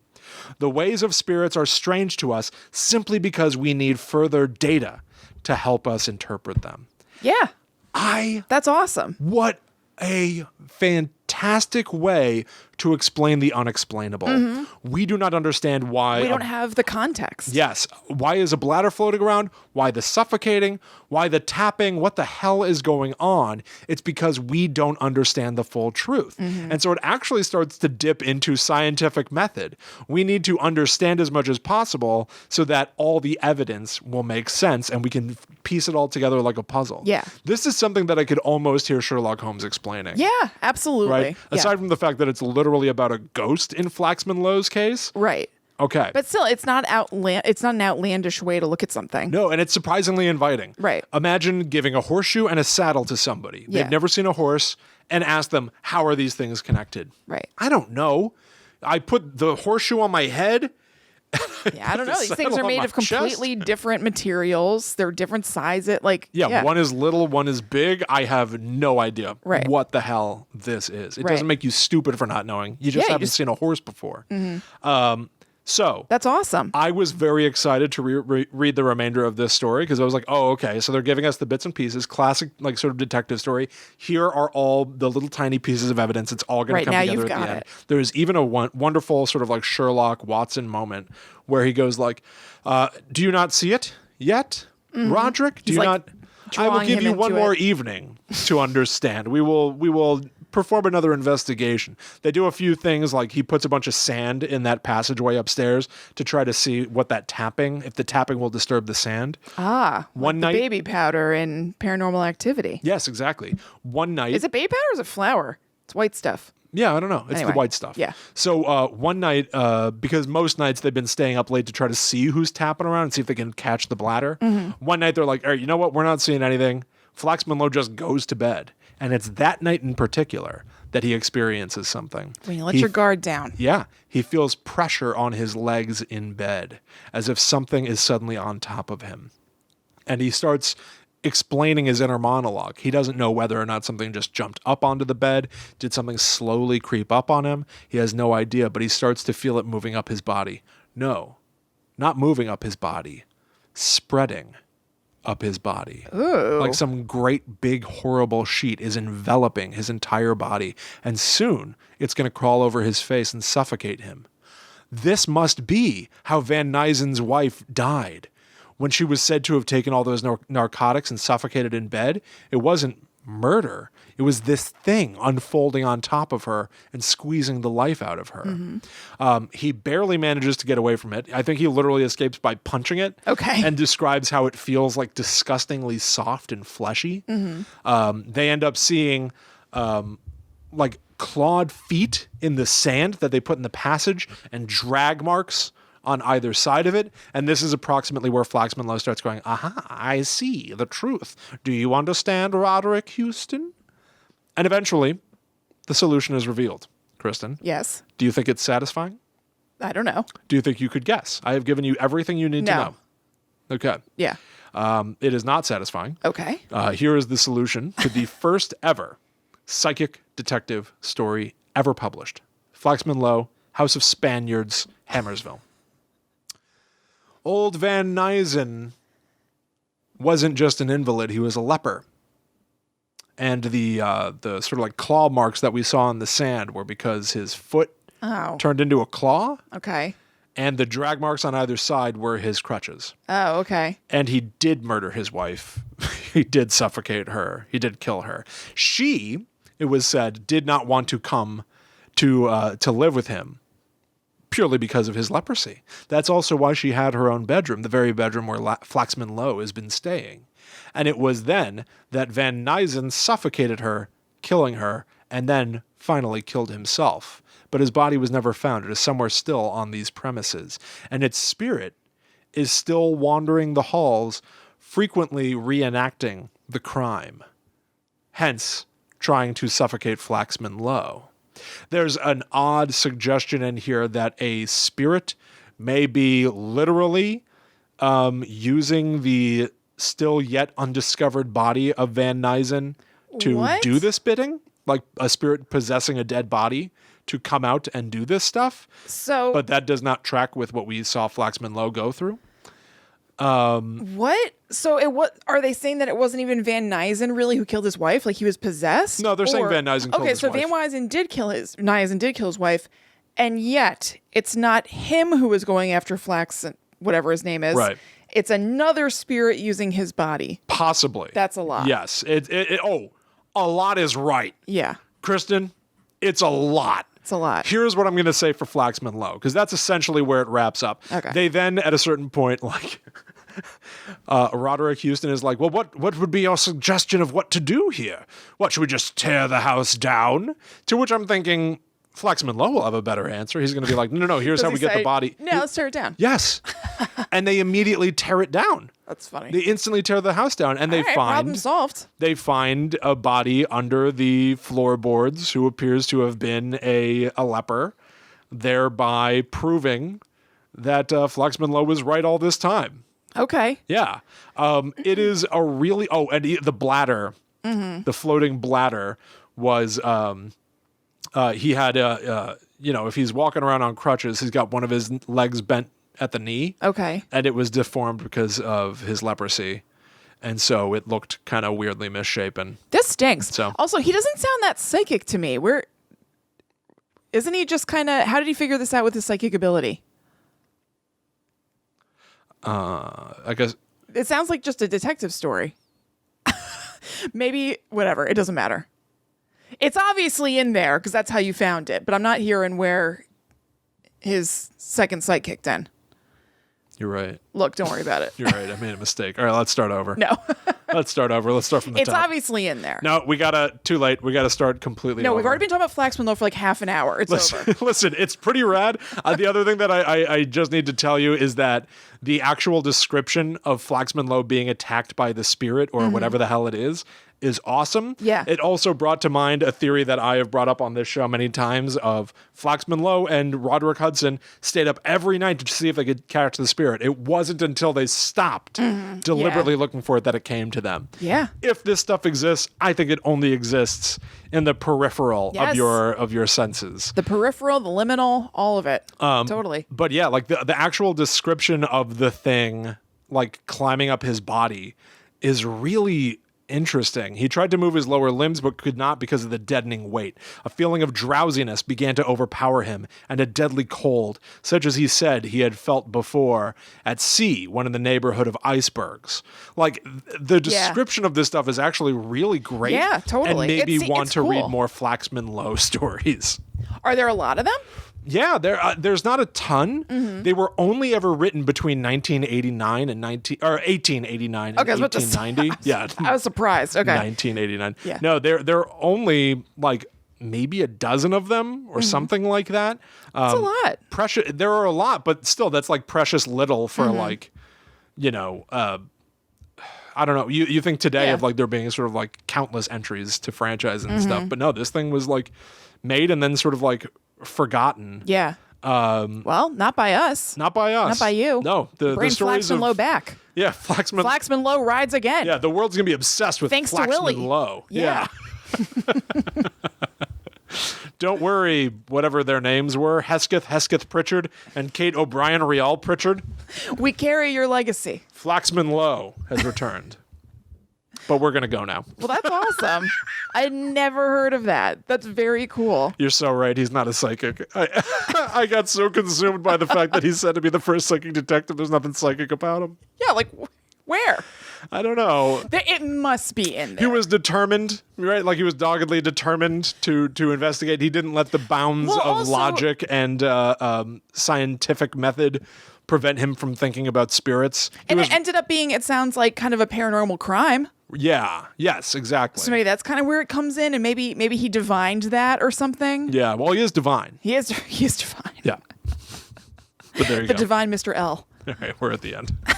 The ways of spirits are strange to us simply because we need further data to help us interpret them. Yeah. I That's awesome. What a fantastic way to explain the unexplainable. We do not understand why. We don't have the context. Yes. Why is a bladder floating around? Why the suffocating? Why the tapping? What the hell is going on? It's because we don't understand the full truth. And so it actually starts to dip into scientific method. We need to understand as much as possible so that all the evidence will make sense and we can piece it all together like a puzzle. Yeah. This is something that I could almost hear Sherlock Holmes explaining. Yeah, absolutely. Right? Yeah. Aside from the fact that it's literally about a ghost in Flaxman Low's case. Right. Okay. But still, it's not an outlandish way to look at something. No, and it's surprisingly inviting. Right. Imagine giving a horseshoe and a saddle to somebody. Yeah. They've never seen a horse and ask them, how are these things connected? Right. I don't know. I put the horseshoe on my head. Yeah, I don't know. These things saddle are on made my of completely different materials. They're different sizes. Yeah, one is little, one is big. I have no idea Right. what the hell this is. It Right. doesn't make you stupid for not knowing. You just haven't seen a horse before. So That's awesome. I was very excited to read the remainder of this story because I was like, oh, okay. So they're giving us the bits and pieces, classic, like sort of detective story. Here are all the little tiny pieces of evidence. It's all going to come Now together you've at the got end. it. There's even a wonderful sort of like Sherlock Watson moment where he goes like, do you not see it yet, Roderick? Do He's you like not? I will drawing give him you one into more it. evening to understand. We will perform another investigation. They do a few things like he puts a bunch of sand in that passageway upstairs to try to see what that tapping, if the tapping will disturb the sand. One night- the baby powder in Paranormal Activity. Yes, exactly. One night. Is it baby powder or is it flour? It's white stuff. Yeah, I don't know. It's Anyway, the white stuff. yeah. So one night, because most nights they've been staying up late to try to see who's tapping around and see if they can catch the bladder. One night they're like, all right, you know what? We're not seeing anything. Flaxman Low just goes to bed. And it's that night in particular that he experiences something. When you let your guard down. Yeah. He feels pressure on his legs in bed, as if something is suddenly on top of him. And he starts explaining his inner monologue. He doesn't know whether or not something just jumped up onto the bed. Did something slowly creep up on him? He has no idea, but he starts to feel it moving up his body. No, not moving up his body, spreading up his body. Ooh. Like some great big horrible sheet is enveloping his entire body, and soon it's going to crawl over his face and suffocate him. This must be how Van Nuyssen's wife died. When she was said to have taken all those narcotics and suffocated in bed, it wasn't murder. It was this thing unfolding on top of her and squeezing the life out of her. He barely manages to get away from it. I think he literally escapes by punching it. Okay. And describes how it feels like disgustingly soft and fleshy. They end up seeing like clawed feet in the sand that they put in the passage and drag marks on either side of it. And this is approximately where Flaxman Low starts going, aha, I see the truth. Do you understand, Roderick Houston? And eventually, the solution is revealed. Kristen, Yes. do you think it's satisfying? I don't know. Do you think you could guess? I have given you everything you need to No. know. Okay. Yeah. It is not satisfying. Okay. Here is the solution to the first ever psychic detective story ever published. Flaxman Low, House of Spaniards, Hammersville. Old Van Nuys wasn't just an invalid, he was a leper. And the sort of like claw marks that we saw in the sand were because his foot Oh. turned into a claw, Okay. and the drag marks on either side were his crutches. Oh, okay. And he did murder his wife. He did suffocate her. He did kill her. She, it was said, did not want to come to live with him purely because of his leprosy. That's also why she had her own bedroom, the very bedroom where Flaxman Low has been staying. And it was then that Van Nuys suffocated her, killing her, and then finally killed himself. But his body was never found. It is somewhere still on these premises. And its spirit is still wandering the halls, frequently reenacting the crime. Hence, trying to suffocate Flaxman Low. There's an odd suggestion in here that a spirit may be literally using the still yet undiscovered body of Van Nuys to What? do this bidding, like a spirit possessing a dead body to come out and do this stuff. So, But that does not track with what we saw Flaxman Low go through. what? So are they saying that it wasn't even Van Nuys really who killed his wife? Like he was possessed? No, they're saying Van Nuys killed his wife. Okay, so Van Nuys did kill his wife, and yet it's not him who is going after Flax, whatever his name is. Right. It's another spirit using his body. Possibly. That's a lot. Yes. A lot is right. Yeah, Kristen, it's a lot. it's a lot. Here's what I'm going to say for Flaxman Low, because that's essentially where it wraps up. Okay. They then, at a certain point, like, Roderick Houston is like, well, what would be your suggestion of what to do here? What, should we just tear the house down? To which I'm thinking, Flaxman Low will have a better answer. He's going to be like, no, here's Does how he we get say, the body. No, let's tear it down. Yes. And they immediately tear it down. That's funny. They instantly tear the house down, and All right, problem solved. they find a body under the floorboards who appears to have been a leper, thereby proving that Flaxman Low was right all this time. Okay. Yeah. It is a really... Oh, and the bladder, the floating bladder was... he had if he's walking around on crutches, he's got one of his legs bent at the knee. Okay. And it was deformed because of his leprosy. And so it looked kind of weirdly misshapen. This stinks. So- Also, he doesn't sound that psychic to me. Isn't he just kind of... How did he figure this out with his psychic ability? I guess... It sounds like just a detective story. Maybe, whatever. It doesn't matter. It's obviously in there because that's how you found it. But I'm not hearing where his second sight kicked in. You're right. Look, don't worry about it. You're right. I made a mistake. All right, let's start over. No. Let's start over. Let's start from the It's top. obviously in there. No, too late. We got to start completely No, over. we've already been talking about Flaxman Low for like half an hour. It's over. Listen, it's pretty rad. The other thing that I just need to tell you is that the actual description of Flaxman Low being attacked by the spirit or whatever the hell it is awesome. Yeah. It also brought to mind a theory that I have brought up on this show many times of Flaxman Low and Roderick Hudson stayed up every night to see if they could catch the spirit. It wasn't until they stopped deliberately looking for it that it came to them. Yeah. If this stuff exists, I think it only exists in the peripheral Yes. of your senses. The peripheral, the liminal, all of it. Totally. But yeah, like the actual description of the thing, like climbing up his body, is really interesting. He tried to move his lower limbs but could not because of the deadening weight. A feeling of drowsiness began to overpower him, and a deadly cold, such as he said he had felt before at sea when in the neighborhood of icebergs. Like, the description of this stuff is actually really great. Yeah, totally. And made me want it's to cool. read more Flaxman Low stories. Are there a lot of them? Yeah, there's not a ton. They were only ever written between 1889 and 1890. Yeah, I was surprised. Okay. 1989. Yeah. No, there are only like maybe a dozen of them or something like that. That's a lot. Precious. There are a lot, but still, that's like precious little for like, I don't know. You think today of like there being sort of like countless entries to franchise and stuff, but no, this thing was like made and then sort of like forgotten. Yeah. Well, not by us. Not by us. Not by you. No. The Bring stories Flaxman Low back. Yeah, Flaxman. Flaxman Low rides again. Yeah, the world's gonna be obsessed with Thanks to Flaxman Willie. Low. Yeah. Don't worry, whatever their names were, Hesketh Pritchard, and Kate O'Brien Rial Pritchard. We carry your legacy. Flaxman Low has returned. But we're gonna go now. Well, that's awesome. I never heard of that. That's very cool. You're so right. He's not a psychic. I got so consumed by the fact that he's said to be the first psychic detective. There's nothing psychic about him. Yeah, like where? I don't know. It must be in there. He was determined, right? Like he was doggedly determined to investigate. He didn't let the bounds of also- logic and scientific method prevent him from thinking about spirits. And it ended up being, it sounds like kind of a paranormal crime. Yeah. Yes, exactly. So maybe that's kind of where it comes in, and maybe he divined that or something. Yeah. Well, he is divine. He is divine. Yeah. But there you The go. divine Mr. L. All right, we're at the end. All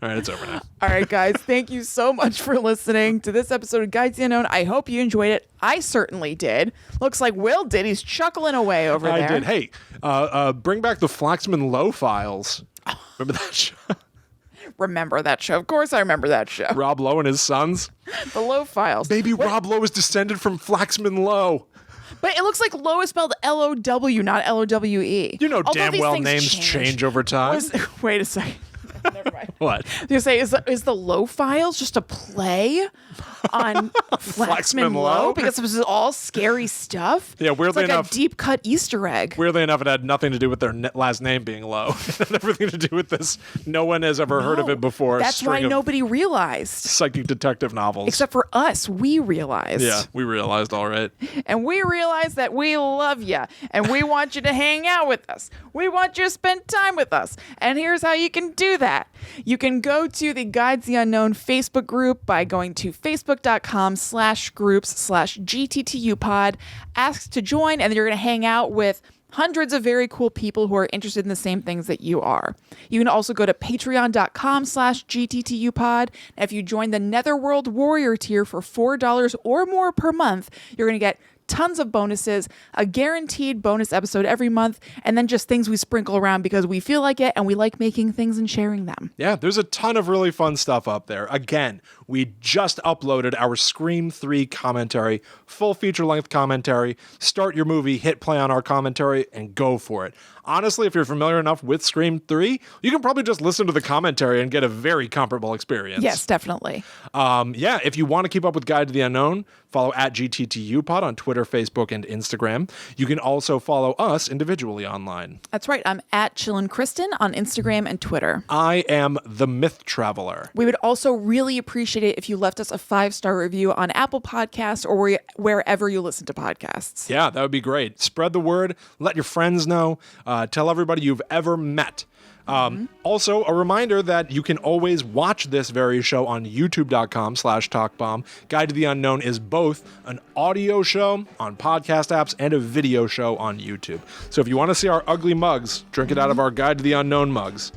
right, it's over now. All right, guys, thank you so much for listening to this episode of Guides to the Unknown. I hope you enjoyed it. I certainly did. Looks like Will did. He's chuckling away over there. I did. Hey, bring back the Flaxman Low files. Remember that show? Remember that show. Of course I remember that show. Rob Lowe and his sons. The Low Files. Maybe Rob Lowe is descended from Flaxman Low. But it looks like Low is spelled L-O-W, not L-O-W-E. You know Although damn these well things names change over time. Wait a second. Never mind. What? I was gonna say, is the Low Files just a play on Flaxman Low? Because this is all scary stuff. Yeah, weirdly it's like enough- a deep cut Easter egg. Weirdly enough, it had nothing to do with their last name being Low. It had everything to do with this. No one has ever heard of it before. That's why string of nobody realized. psychic detective novels. Except for us, we realized. Yeah, we realized, all right. And we realize that we love you and we want you to hang out with us. We want you to spend time with us. And here's how you can do that. You can go to the Guides the Unknown Facebook group by going to facebook.com/groups/GTTU pod. Ask to join, and then you're going to hang out with hundreds of very cool people who are interested in the same things that you are. You can also go to patreon.com/GTTU pod. And if you join the Netherworld Warrior tier for $4 or more per month, you're going to get tons of bonuses, a guaranteed bonus episode every month, and then just things we sprinkle around because we feel like it and we like making things and sharing them. Yeah, there's a ton of really fun stuff up there. Again, we just uploaded our Scream 3 commentary, full feature-length commentary. Start your movie, hit play on our commentary, and go for it. Honestly, if you're familiar enough with Scream 3, you can probably just listen to the commentary and get a very comparable experience. Yes, definitely. Yeah, if you want to keep up with Guide to the Unknown, follow at GTTU pod on Twitter, Facebook, and Instagram. You can also follow us individually online. That's right. I'm at Chillin' Kristen on Instagram and Twitter. I am the Myth Traveler. We would also really appreciate it if you left us a 5-star review on Apple Podcasts or wherever you listen to podcasts. Yeah, that would be great. Spread the word. Let your friends know. Tell everybody you've ever met. Also, a reminder that you can always watch this very show on youtube.com/talkbomb. Guide to the Unknown is both an audio show on podcast apps and a video show on YouTube. So if you want to see our ugly mugs, drink it out of our Guide to the Unknown mugs,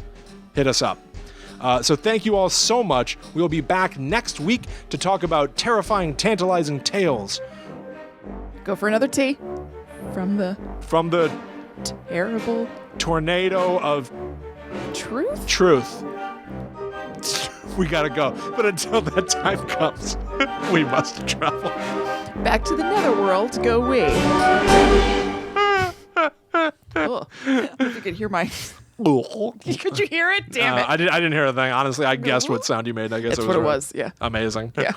hit us up. So thank you all so much. We'll be back next week to talk about terrifying, tantalizing tales Go for another tea from the terrible tornado of truth. We gotta go. But until that time comes, we must travel. Back to the netherworld go we. Ugh. I don't know if you could hear my... Could you hear it? Damn it. I didn't hear a thing. Honestly, I guessed what sound you made. I guess That's it was what it right. was, yeah. Amazing. Yeah.